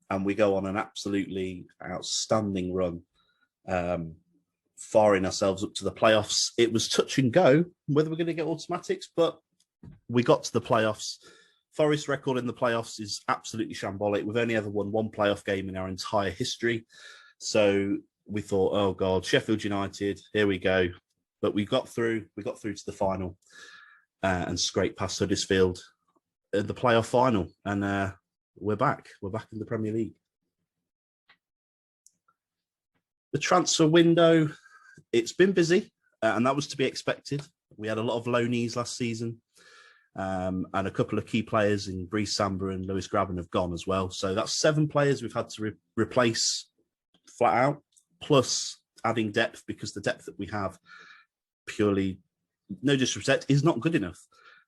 and we go on an absolutely outstanding run, firing ourselves up to the playoffs. It was touch and go whether we're going to get automatics, but we got to the playoffs. Forest's record in the playoffs is absolutely shambolic. We've only ever won 1 playoff game in our entire history. So we thought, oh God, Sheffield United, here we go. But we got through to the final and scraped past Huddersfield in the playoff final. And we're back. We're back in the Premier League. The transfer window, it's been busy, and that was to be expected. We had a lot of loanees last season, and a couple of key players in Brees Samba and Lewis Graben have gone as well. So that's 7 players we've had to replace flat out, plus adding depth, because the depth that we have, purely, no disrespect, is not good enough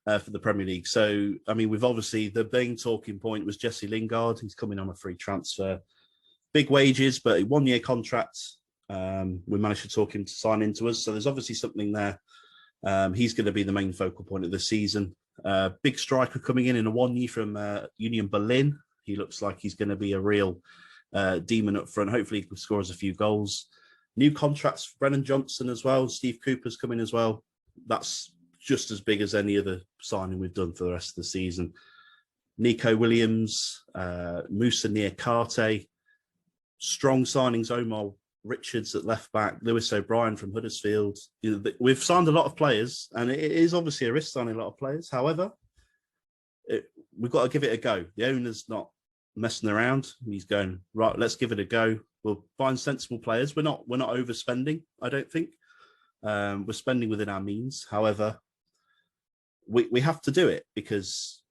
for the Premier League. So, I mean, we've obviously, the main talking point was Jesse Lingard. He's coming on a free transfer. Big wages, but a 1-year contract. We managed to talk him to sign into us. So there's obviously something there. He's going to be the main focal point of the season. Big striker coming in a 1-year from Union Berlin. He looks like he's going to be a real demon up front. Hopefully he can score us a few goals. New contracts for Brennan Johnson as well. Steve Cooper's coming as well. That's just as big as any other signing we've done for the rest of the season. Nico Williams, Musa Niakate, strong signings, Omar Richards at left back, Lewis O'Brien from Huddersfield. We've signed a lot of players, and it is obviously a risk signing a lot of players. However, we've got to give it a go. The owner's not messing around. He's going, right, let's give it a go. We'll find sensible players. We're not overspending, I don't think. We're spending within our means. However, we have to do it, because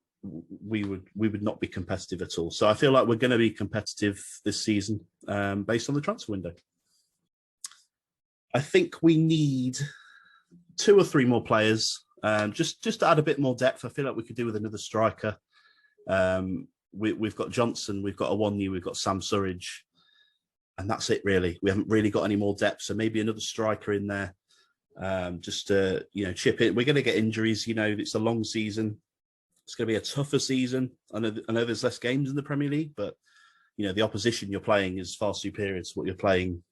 we would not be competitive at all. So I feel like we're going to be competitive this season based on the transfer window. I think we need 2 or 3 more players, just to add a bit more depth. I feel like we could do with another striker. We've got Johnson, we've got a 1-year, we've got Sam Surridge, and that's it really. We haven't really got any more depth, so maybe another striker in there, just to chip in. We're going to get injuries. It's a long season. It's going to be a tougher season. I know there's less games in the Premier League, but the opposition you're playing is far superior to what you're playing,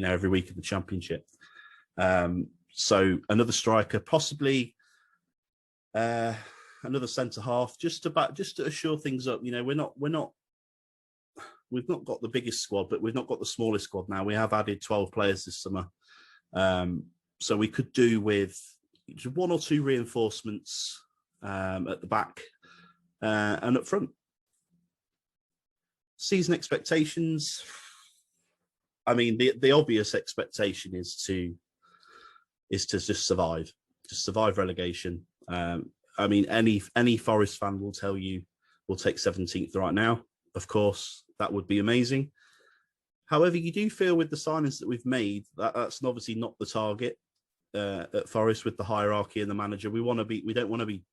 every week in the Championship. So another striker, possibly another centre half, just to assure things up. We've not got the biggest squad, but we've not got the smallest squad now. We have added 12 players this summer, so we could do with 1 or 2 reinforcements at the back and up front. Season expectations. I mean, the obvious expectation is to just survive relegation. I mean, any Forest fan will tell you we'll take 17th right now. Of course, that would be amazing. However, you do feel with the signings that we've made that's obviously not the target at Forest with the hierarchy and the manager. We don't want to be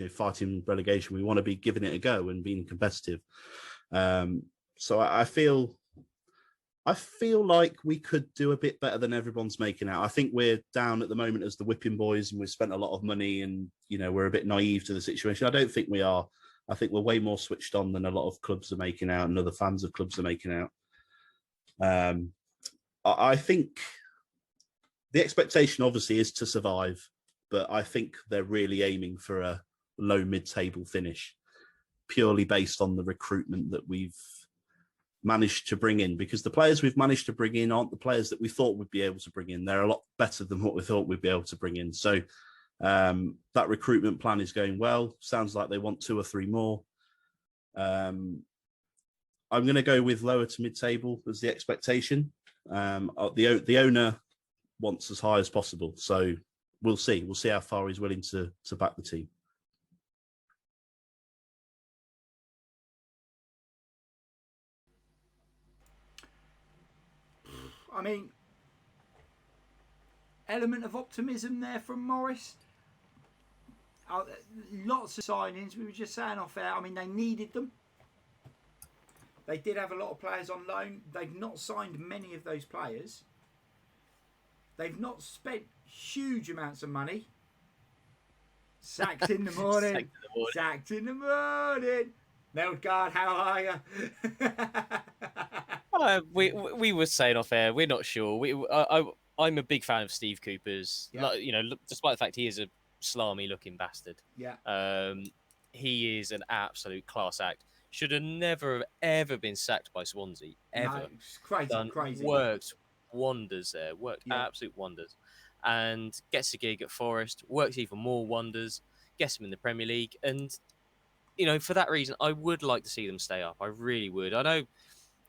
fighting relegation. We want to be giving it a go and being competitive. So I feel like we could do a bit better than everyone's making out. I think we're down at the moment as the whipping boys, and we've spent a lot of money, and we're a bit naive to the situation. I don't think we are. I think we're way more switched on than a lot of clubs are making out, and other fans of clubs are making out. I think the expectation obviously is to survive, but I think they're really aiming for a low mid-table finish, purely based on the recruitment that we've managed to bring in, because the players we've managed to bring in aren't the players that we thought we'd be able to bring in. They're a lot better than what we thought we'd be able to bring in. So that recruitment plan is going well. Sounds like they want 2 or 3 more. I'm going to go with lower to mid-table as the expectation. The owner wants as high as possible. So we'll see. We'll see how far he's willing to back the team. I mean, element of optimism there from Morris. Lots of signings. We were just saying off air. I mean, they needed them. They did have a lot of players on loan. They've not signed many of those players. They've not spent huge amounts of money. Sacked in the morning. Sacked in the morning. Melgard, how are you? We were saying off air, we're not sure. I'm a big fan of Steve Cooper's. Yeah. Despite the fact he is a slarmy-looking bastard. Yeah. He is an absolute class act. Should have never ever been sacked by Swansea ever. No, it's crazy. Worked wonders there. Worked absolute wonders, and gets a gig at Forest. Works even more wonders. Gets him in the Premier League, and for that reason, I would like to see them stay up. I really would. I know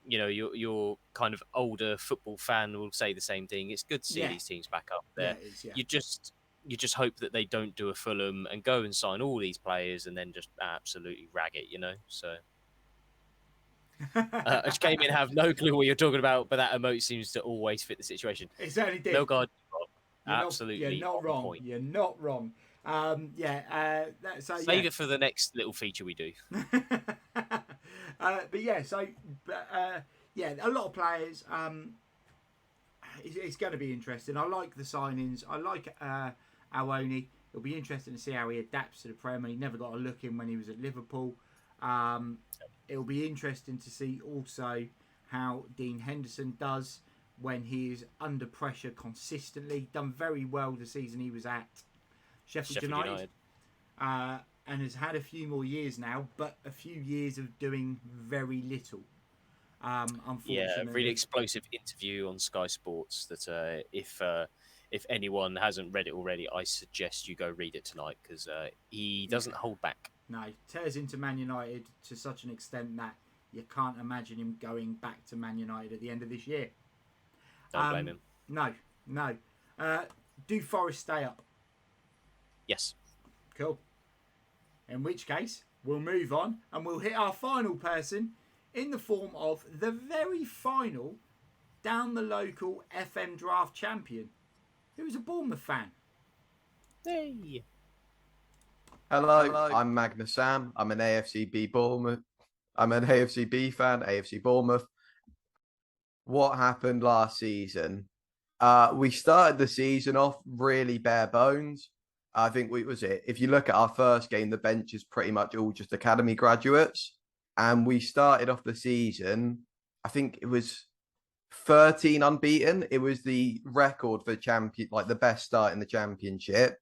you know, your kind of older football fan will say the same thing. It's good to see these teams back up there. Yeah, it is, yeah. You just hope that they don't do a Fulham and go and sign all these players and then just absolutely rag it, you know. So I just came in, have no clue what you're talking about, but that emote seems to always fit the situation. It certainly did. No God, You're not wrong. Point. You're not wrong. Save it for the next little feature we do. But yeah, a lot of players. It's going to be interesting. I like the signings. I like Awoni. It'll be interesting to see how he adapts to the Premier. He never got a look in when he was at Liverpool. It'll be interesting to see also how Dean Henderson does when he is under pressure consistently. Done very well the season he was at Sheffield United. And has had a few more years now, but a few years of doing very little. Unfortunately. Yeah, a really explosive interview on Sky Sports that if anyone hasn't read it already, I suggest you go read it tonight because he doesn't hold back. No, tears into Man United to such an extent that you can't imagine him going back to Man United at the end of this year. Don't blame him. No. Do Forest stay up? Yes. Cool. In which case, we'll move on and we'll hit our final person in the form of the very final down the local FM draft champion, who is a Bournemouth fan. Hey. Hello, I'm MagnaSam. I'm an AFCB Bournemouth. I'm an AFCB fan, AFC Bournemouth. What happened last season? We started the season off really bare bones. I think if you look at our first game, the bench is pretty much all just academy graduates. And we started off the season, I think it was 13 unbeaten. It was the record for champion, like the best start in the championship.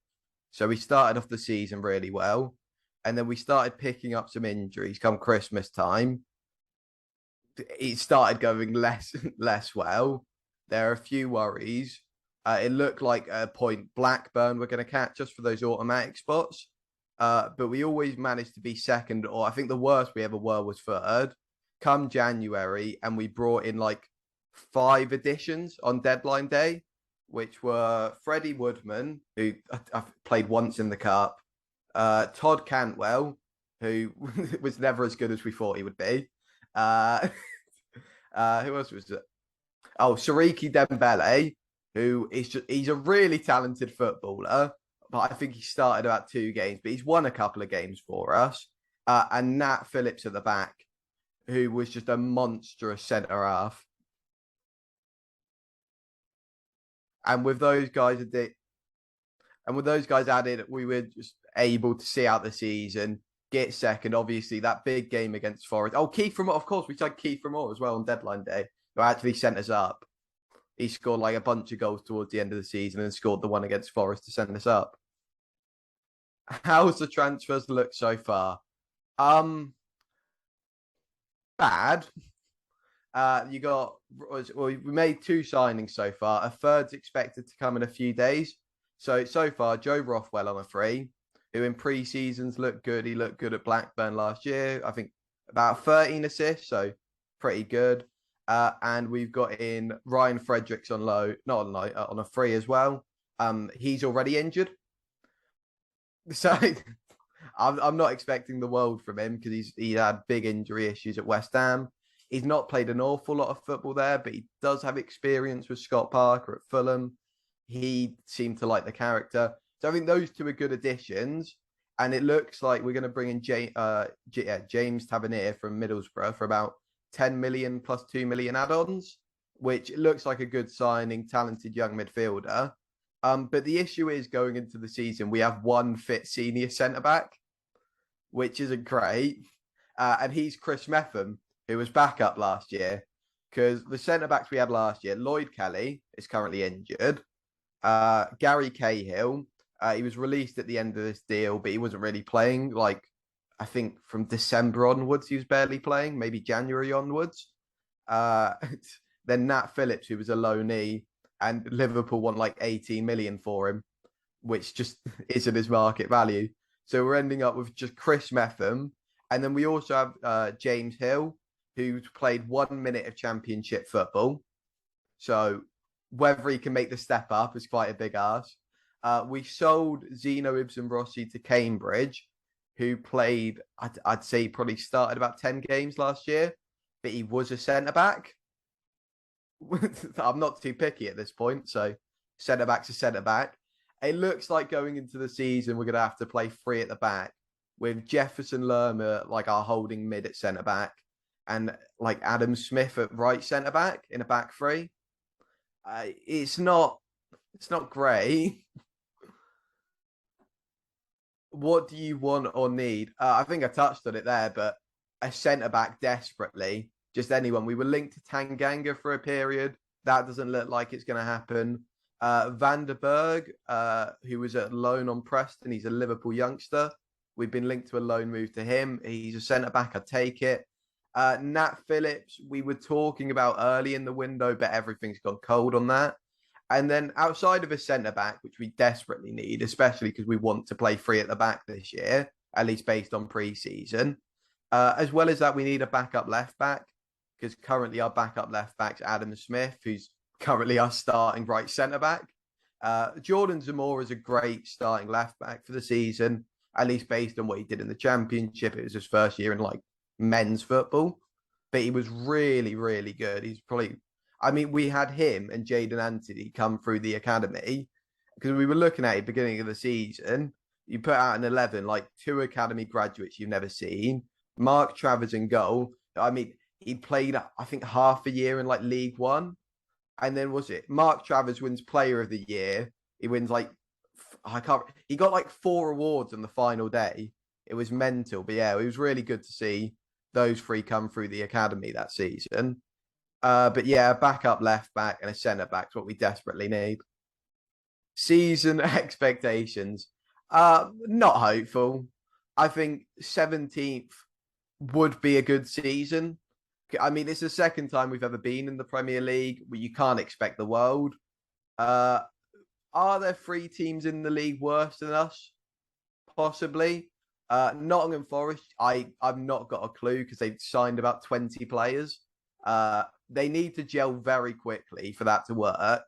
So we started off the season really well. And then we started picking up some injuries come Christmas time. It started going less well. There are a few worries. It looked like at a point Blackburn were going to catch us for those automatic spots. But we always managed to be second, or I think the worst we ever were was third. Come January, and we brought in like 5 additions on deadline day, which were Freddie Woodman, who I've played once in the Cup, Todd Cantwell, who was never as good as we thought he would be. Who else was it? Oh, Sariki Dembele, who he's a really talented footballer, but I think he started about 2 games, but he's won a couple of games for us. And Nat Phillips at the back, who was just a monstrous centre half. And with those guys added, we were just able to see out the season, get second. Obviously, that big game against Forest. Oh, Keith Moore, of course, we signed Keith Moore as well on deadline day, who actually sent us up. He scored like a bunch of goals towards the end of the season and scored the one against Forest to send us up. How's the transfers look so far? Bad. We made 2 signings so far. A third's expected to come in a few days. So far, Joe Rothwell on a free, who in pre-seasons looked good. He looked good at Blackburn last year. I think about 13 assists, so pretty good. And we've got in Ryan Fredericks on a free as well. He's already injured. So I'm not expecting the world from him because he had big injury issues at West Ham. He's not played an awful lot of football there, but he does have experience with Scott Parker at Fulham. He seemed to like the character. So I think those 2 are good additions. And it looks like we're going to bring in James Tavernier from Middlesbrough for about 10 million plus 2 million add-ons, which looks like a good signing, talented young midfielder. But the issue is going into the season, we have 1 fit senior centre-back, which isn't great. And he's Chris Metham, who was backup last year. Because the centre-backs we had last year, Lloyd Kelly is currently injured. Gary Cahill, he was released at the end of this deal, but he wasn't really playing. Like, I think from December onwards, he was barely playing, maybe January onwards. Then Nat Phillips, who was a loanee, and Liverpool want like 18 million for him, which just isn't his market value. So we're ending up with just Chris Metham. And then we also have James Hill, who's played 1 minute of Championship football. So whether he can make the step up is quite a big ask. We sold Zeno Ibsen Rossi to Cambridge, who played, I'd say, probably started about 10 games last year, but he was a centre-back. I'm not too picky at this point, so centre-back's a centre-back. It looks like going into the season, we're going to have to play 3 at the back with Jefferson Lerma, like our holding mid at centre-back, and like Adam Smith at right centre-back in a back 3. It's not great. What do you want or need? I think I touched on it there, but a centre-back desperately. Just anyone. We were linked to Tanganga for a period. That doesn't look like it's going to happen. Van der Berg, who was at loan on Preston, he's a Liverpool youngster. We've been linked to a loan move to him. He's a centre-back. I'd take it. Nat Phillips, we were talking about early in the window, but everything's gone cold on that. And then outside of a centre-back, which we desperately need, especially because we want to play 3 at the back this year, at least based on pre-season, as well as that, we need a backup left-back, because currently our backup left-back's Adam Smith, who's currently our starting right centre-back. Jordan Zamora is a great starting left-back for the season, at least based on what he did in the Championship. It was his first year in like men's football, but he was really, really good. He's probably, I mean, we had him and Jaden Anthony come through the academy because we were looking at it beginning of the season. You put out an 11, like 2 academy graduates you've never seen. Mark Travers in goal. I mean, he played, I think, half a year in like League One. And then was it Mark Travers wins Player of the Year? He wins like, he got like 4 awards on the final day. It was mental. But yeah, it was really good to see those 3 come through the academy that season. But yeah, backup left back and a centre back is what we desperately need. Season expectations. Not hopeful. I think 17th would be a good season. I mean, it's the second time we've ever been in the Premier League. Where you can't expect the world. Are there 3 teams in the league worse than us? Possibly. Nottingham Forest, I've not got a clue because they've signed about 20 players. They need to gel very quickly for that to work.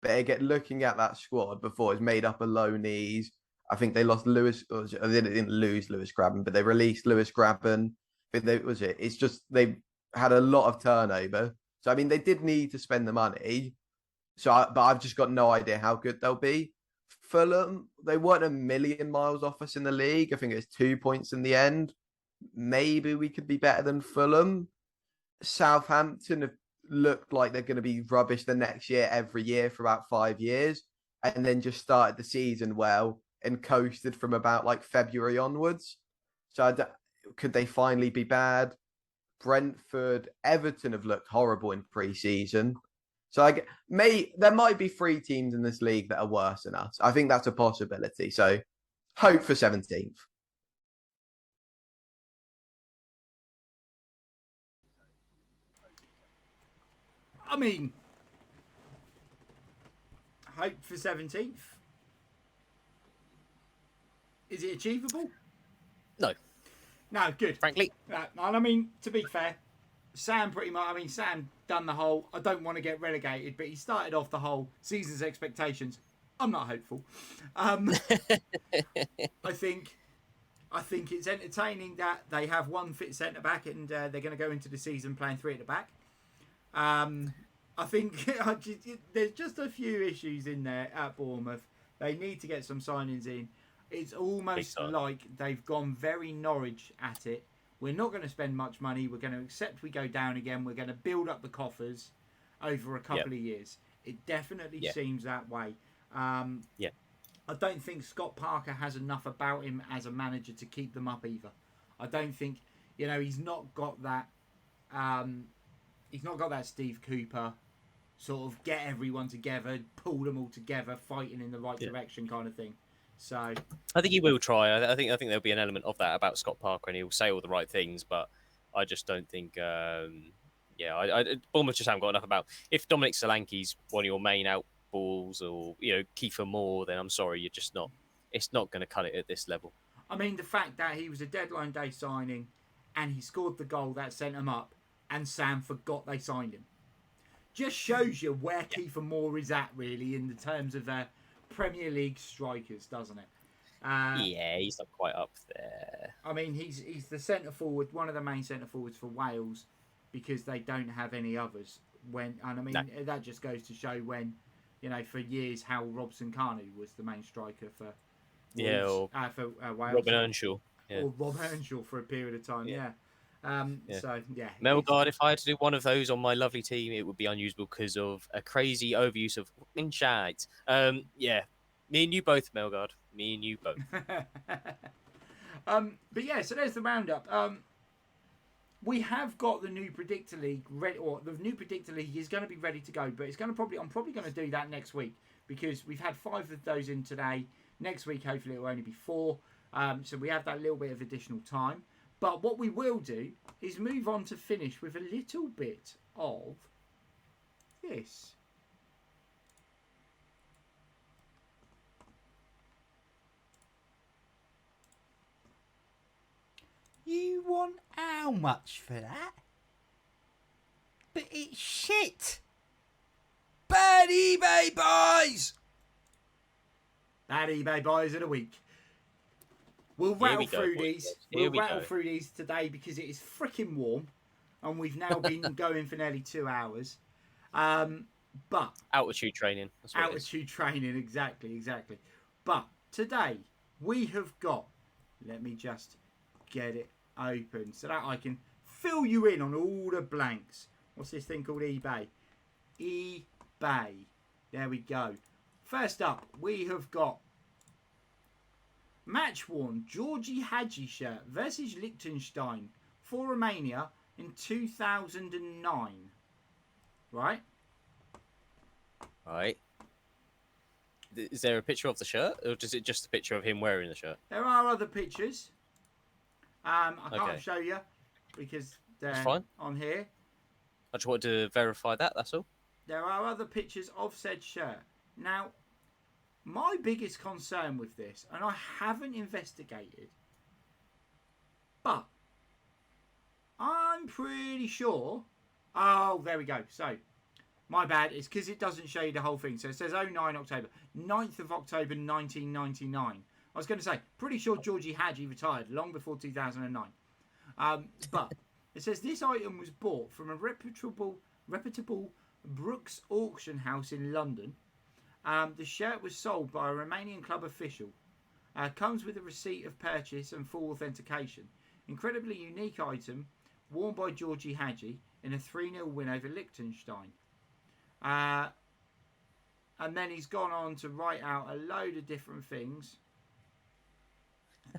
But again, looking at that squad before, it's made up of loanees. I think they lost Lewis. They didn't lose Lewis Graben, but they released Lewis Graben. It's just they had a lot of turnover. So I mean, they did need to spend the money. But I've just got no idea how good they'll be. Fulham, they weren't a million miles off us in the league. I think it was 2 points in the end. Maybe we could be better than Fulham. Southampton have looked like they're going to be rubbish the next year, every year for about 5 years, and then just started the season well and coasted from about like February onwards. So could they finally be bad? Brentford, Everton have looked horrible in pre-season. So there might be 3 teams in this league that are worse than us. I think that's a possibility. So hope for 17th. I mean, hope for 17th. Is it achievable? No. No, good. Frankly. And I mean, to be fair, Sam pretty much, I mean, Sam done the whole, I don't want to get relegated, but he started off the whole season's expectations. I'm not hopeful. I think it's entertaining that they have 1 fit centre-back and they're going to go into the season playing 3 at the back. I think there's just a few issues in there at Bournemouth. They need to get some signings in. It's almost like they've gone very Norwich at it. We're not going to spend much money. We're going to accept we go down again. We're going to build up the coffers over a couple of years. It definitely seems that way. I don't think Scott Parker has enough about him as a manager to keep them up either. I don't think, he's not got that. He's not got that Steve Cooper sort of get everyone together, pull them all together, fighting in the right direction kind of thing. So I think he will try. I think there'll be an element of that about Scott Parker, and he'll say all the right things. But I just don't think. Bournemouth just haven't got enough about. If Dominic Solanke's one of your main out balls, or Kiefer Moore, then I'm sorry, you're just not. It's not going to cut it at this level. I mean, the fact that he was a deadline day signing, and he scored the goal that sent him up, and Sam forgot they signed him. Just shows you where Kiefer Moore is at, really, in the terms of Premier League strikers, doesn't it? Yeah, he's not quite up there. I mean, he's the centre forward, one of the main centre forwards for Wales, because they don't have any others. That just goes to show when, for years, how Robson Carney was the main striker for Wales. Robin Earnshaw. Yeah. Or Rob Earnshaw for a period of time. Yeah. So yeah. Melgard, if I had to do one of those on my lovely team, it would be unusable because of a crazy overuse of insight. Yeah. Me and you both, Melgard. Me and you both. But yeah, so there's the roundup. We have got the new Predictor League ready, or the new Predictor League is going to be ready to go, but I'm probably going to do that next week because we've had 5 of those in today. Next week, hopefully, it will only be 4. So we have that little bit of additional time. But what we will do is move on to finish with a little bit of this. You want how much for that? But it's shit. Bad eBay buys. Bad eBay buys of the week. We'll rattle through these. We'll rattle through these today because it is freaking warm, and we've now been going for nearly 2 hours. But altitude training. Altitude training, exactly. But today we have got. Let me just get it open so that I can fill you in on all the blanks. What's this thing called? eBay. eBay. There we go. First up, we have got match worn Georgie Hadji shirt versus Liechtenstein for Romania in 2009. Right? Right. Is there a picture of the shirt, or is it just a picture of him wearing the shirt? There are other pictures. I can't show you because they're on here. I just wanted to verify that, that's all. There are other pictures of said shirt. Now, my biggest concern with this, and I haven't investigated, but I'm pretty sure... Oh, there we go. So, my bad. It's because it doesn't show you the whole thing. So it says 09 October. 9th of October 1999. I was going to say, pretty sure Georgie Hadji retired long before 2009. But it says this item was bought from a reputable Brooks auction house in London. The shirt was sold by a Romanian club official. Comes with a receipt of purchase and full authentication. Incredibly unique item worn by Georgie Hadji in a 3-0 win over Liechtenstein. And then he's gone on to write out a load of different things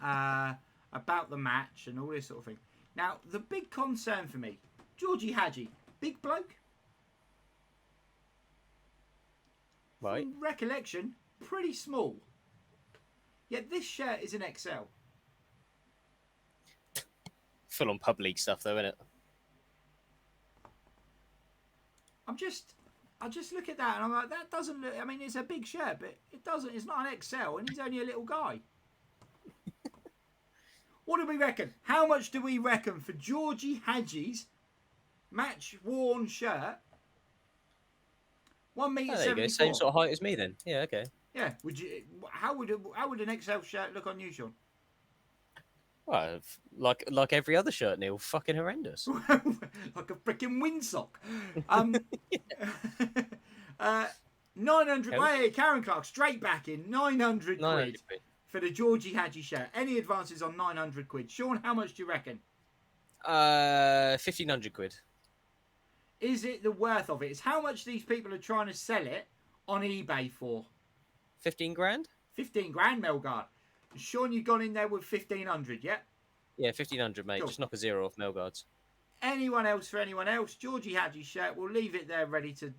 about the match and all this sort of thing. Now, the big concern for me, Georgie Hadji, big bloke. Right. From recollection, pretty small. Yet this shirt is an XL. Full on pub league stuff, though, isn't it? I just look at that and I'm like, that doesn't look. I mean, it's a big shirt, but it doesn't. It's not an XL, and he's only a little guy. What do we reckon? How much do we reckon for Georgie Hadji's match-worn shirt? 1 metre 74. There you go. Same sort of height as me, then. Yeah, okay. Yeah. Would you? How would an XL shirt look on you, Sean? Well, like every other shirt, Neil. Fucking horrendous. Like a freaking windsock. 900. Hey, Karen Clark, straight back in 900 quid for the Georgie Hadji shirt. Any advances on 900 quid? Sean, how much do you reckon? 1,500 quid. Is it the worth of it? It's how much these people are trying to sell it on eBay for. 15 grand? 15 grand, Melgard. Sean, you've gone in there with 1,500, yeah? Yeah, 1,500, mate. Cool. Just knock a zero off Melgard's. Anyone else for anyone else? Georgie Hadji's shirt. We'll leave it there ready to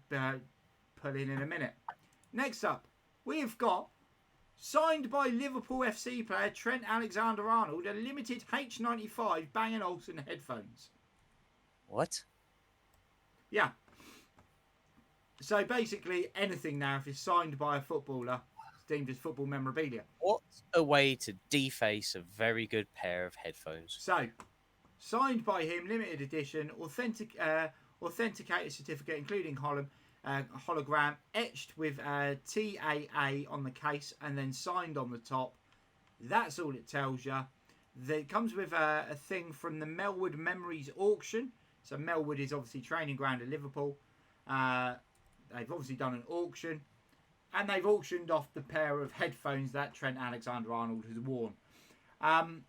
put in a minute. Next up, we've got signed by Liverpool FC player Trent Alexander-Arnold, a limited H95 Bang & Olufsen headphones. What? Yeah. So basically anything now, if it's signed by a footballer, it's deemed as football memorabilia. What a way to deface a very good pair of headphones. So, Signed by him, limited edition, authenticated certificate, including hologram, etched with TAA on the case, and then signed on the top. That's all it tells you. It comes with a thing from the Melwood Memories auction. So Melwood is obviously training ground in Liverpool. They've obviously done an auction. And they've auctioned off the pair of headphones that Trent Alexander-Arnold has worn. How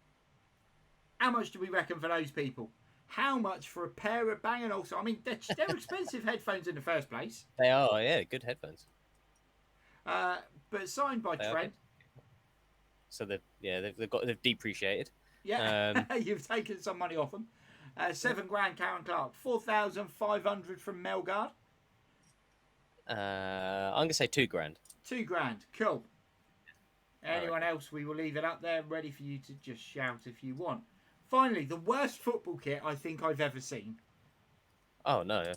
much do we reckon for those people? How much for a pair of Bang & Olufsen? I mean, they're expensive headphones in the first place. They are, yeah, good headphones. But signed by Trent. So they've depreciated. Yeah, you've taken some money off them. £7,000 Karen Clark, 4,500 from Melgard. I'm gonna say £2,000. £2,000, cool. Anyone else? We will leave it up there, ready for you to just shout if you want. Finally, the worst football kit I think I've ever seen. Oh no.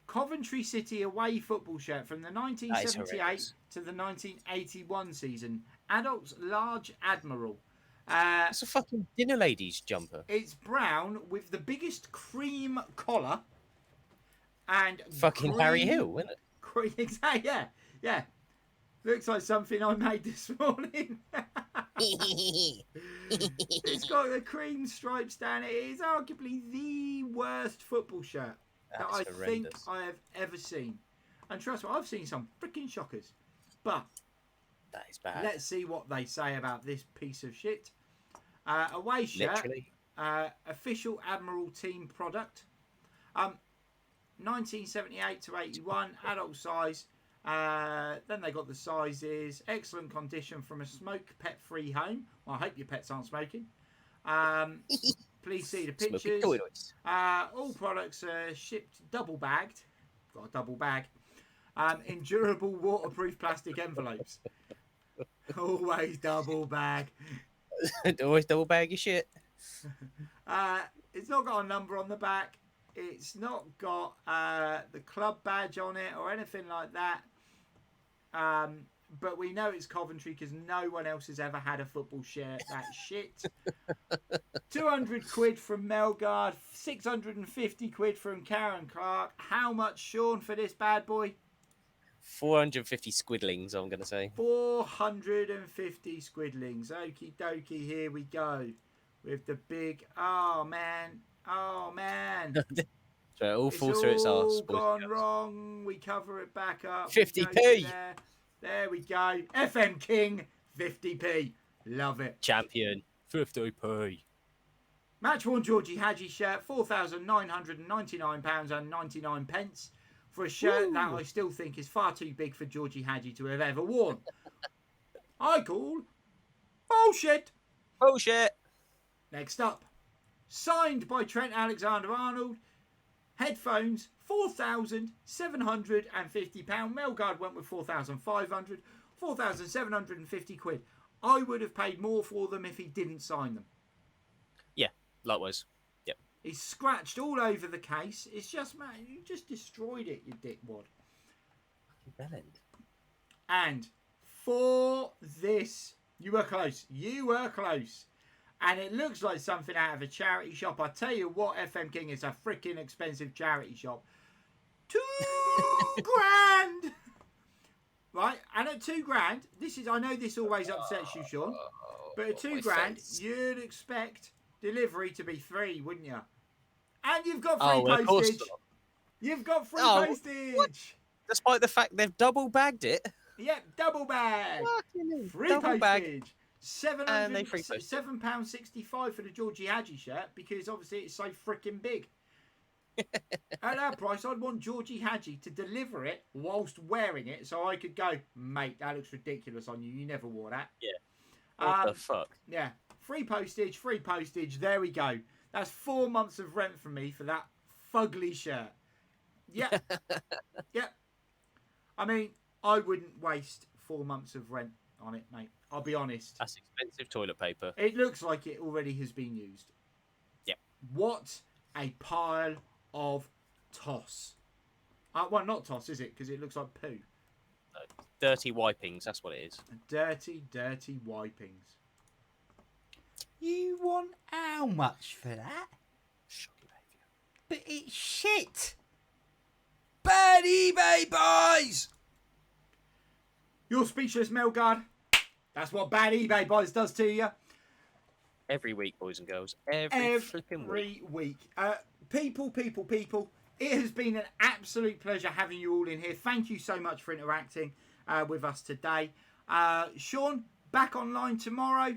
Coventry City away football shirt from the 1978 to the 1981 season. Adults large Admiral. It's a fucking dinner ladies jumper. It's brown with the biggest cream collar. And fucking Harry Hill, isn't it? Exactly, yeah. Looks like something I made this morning. It's got the cream stripes down it. It is arguably the worst football shirt that I think I have ever seen. And trust me, I've seen some freaking shockers. But that is bad. Let's see what they say about this piece of shit. Away shirt. Official Admiral team product. 1978 to 81, adult size. Then they got the sizes. Excellent condition from a smoke pet-free home. Well, I hope your pets aren't smoking. Please see the pictures. All products are shipped double-bagged. Got a double bag. In durable waterproof plastic envelopes. Always double bag. Always double bag your shit. It's not got a number on the back. It's not got the club badge on it or anything like that. But we know it's Coventry because no one else has ever had a football shirt that shit. 200 quid from Melgard, 650 quid from Karen Clark. How much, Sean, for this bad boy? 450 squidlings, I'm going to say. 450 squidlings. Okie dokie, here we go. With the big, oh man. So it all falls through its arse. It's all gone wrong. We cover it back up. 50p. There we go. FM King, 50p. Love it. Champion, 50p. Match worn Georgie Hadji shirt, £4,999.99 for a shirt that I still think is far too big for Georgie Hadji to have ever worn. I call bullshit. Bullshit. Next up, signed by Trent Alexander-Arnold, headphones, £4,750. Melgard went with 4,500, 4,750 quid. I would have paid more for them if he didn't sign them. Yeah, likewise. Yep. He's scratched all over the case. It's just, man, you just destroyed it, you dickwad. Bellend. And for this, you were close. And it looks like something out of a charity shop. I tell you what, FM King is a freaking expensive charity shop. £2,000! Right? And at £2,000, I know this always upsets you, Sean, but at £2,000, you'd expect delivery to be free, wouldn't you? And you've got free postage. You've got free postage. What? Despite the fact they've double bagged it. Yep, double bag. Free double postage. Bag. £7.65 for the Georgie Hadji shirt because obviously it's so freaking big. At that price, I'd want Georgie Hadji to deliver it whilst wearing it so I could go, mate, that looks ridiculous on you. You never wore that. Yeah. What the fuck? Yeah. Free postage. There we go. That's 4 months of rent from me for that fugly shirt. Yeah. Yep. I mean, I wouldn't waste 4 months of rent on it, mate. I'll be honest. That's expensive toilet paper. It looks like it already has been used. Yep. What a pile of toss. Well, not toss, is it? Because it looks like poo. Dirty wipings, that's what it is. Dirty, dirty wipings. You want how much for that? Shoddy behaviour. But it's shit. Bad eBay, boys. You're speechless, Melgard. That's what bad eBay buys does to you. Every week, boys and girls. Every flipping week. People. It has been an absolute pleasure having you all in here. Thank you so much for interacting with us today. Sean, back online tomorrow.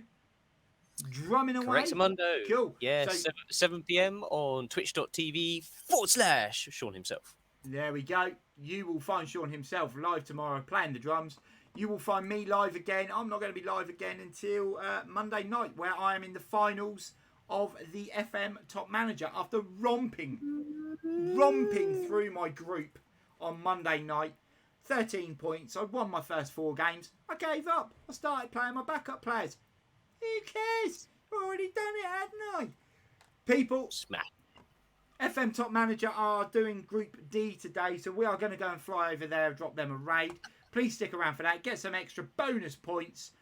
Drumming away. Correct, Mundo. Cool. Yeah, So- 7 p.m. on twitch.tv/Sean himself. There we go. You will find Sean himself live tomorrow playing the drums. You will find me live again. I'm not going to be live again until Monday night, where I am in the finals of the FM Top Manager after romping through my group on Monday night. 13 points. I'd won my first 4 games. I gave up. I started playing my backup players. Who cares? I've already done it, hadn't I? People, Smack. FM Top Manager are doing Group D today, so we are going to go and fly over there and drop them a raid. Please stick around for that. Get some extra bonus points.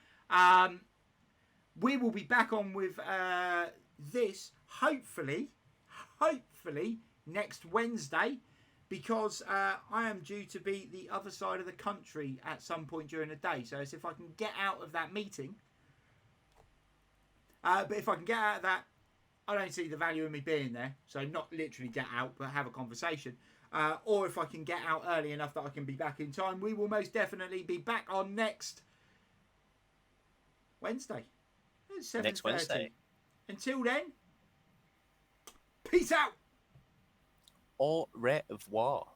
We will be back on with this, hopefully, next Wednesday, because I am due to be the other side of the country at some point during the day. So it's if I can get out of that meeting. But if I can get out of that, I don't see the value in me being there. So not literally get out, but have a conversation. Or if I can get out early enough that I can be back in time, we will most definitely be back on next Wednesday. Next Wednesday. Until then, peace out. Au revoir.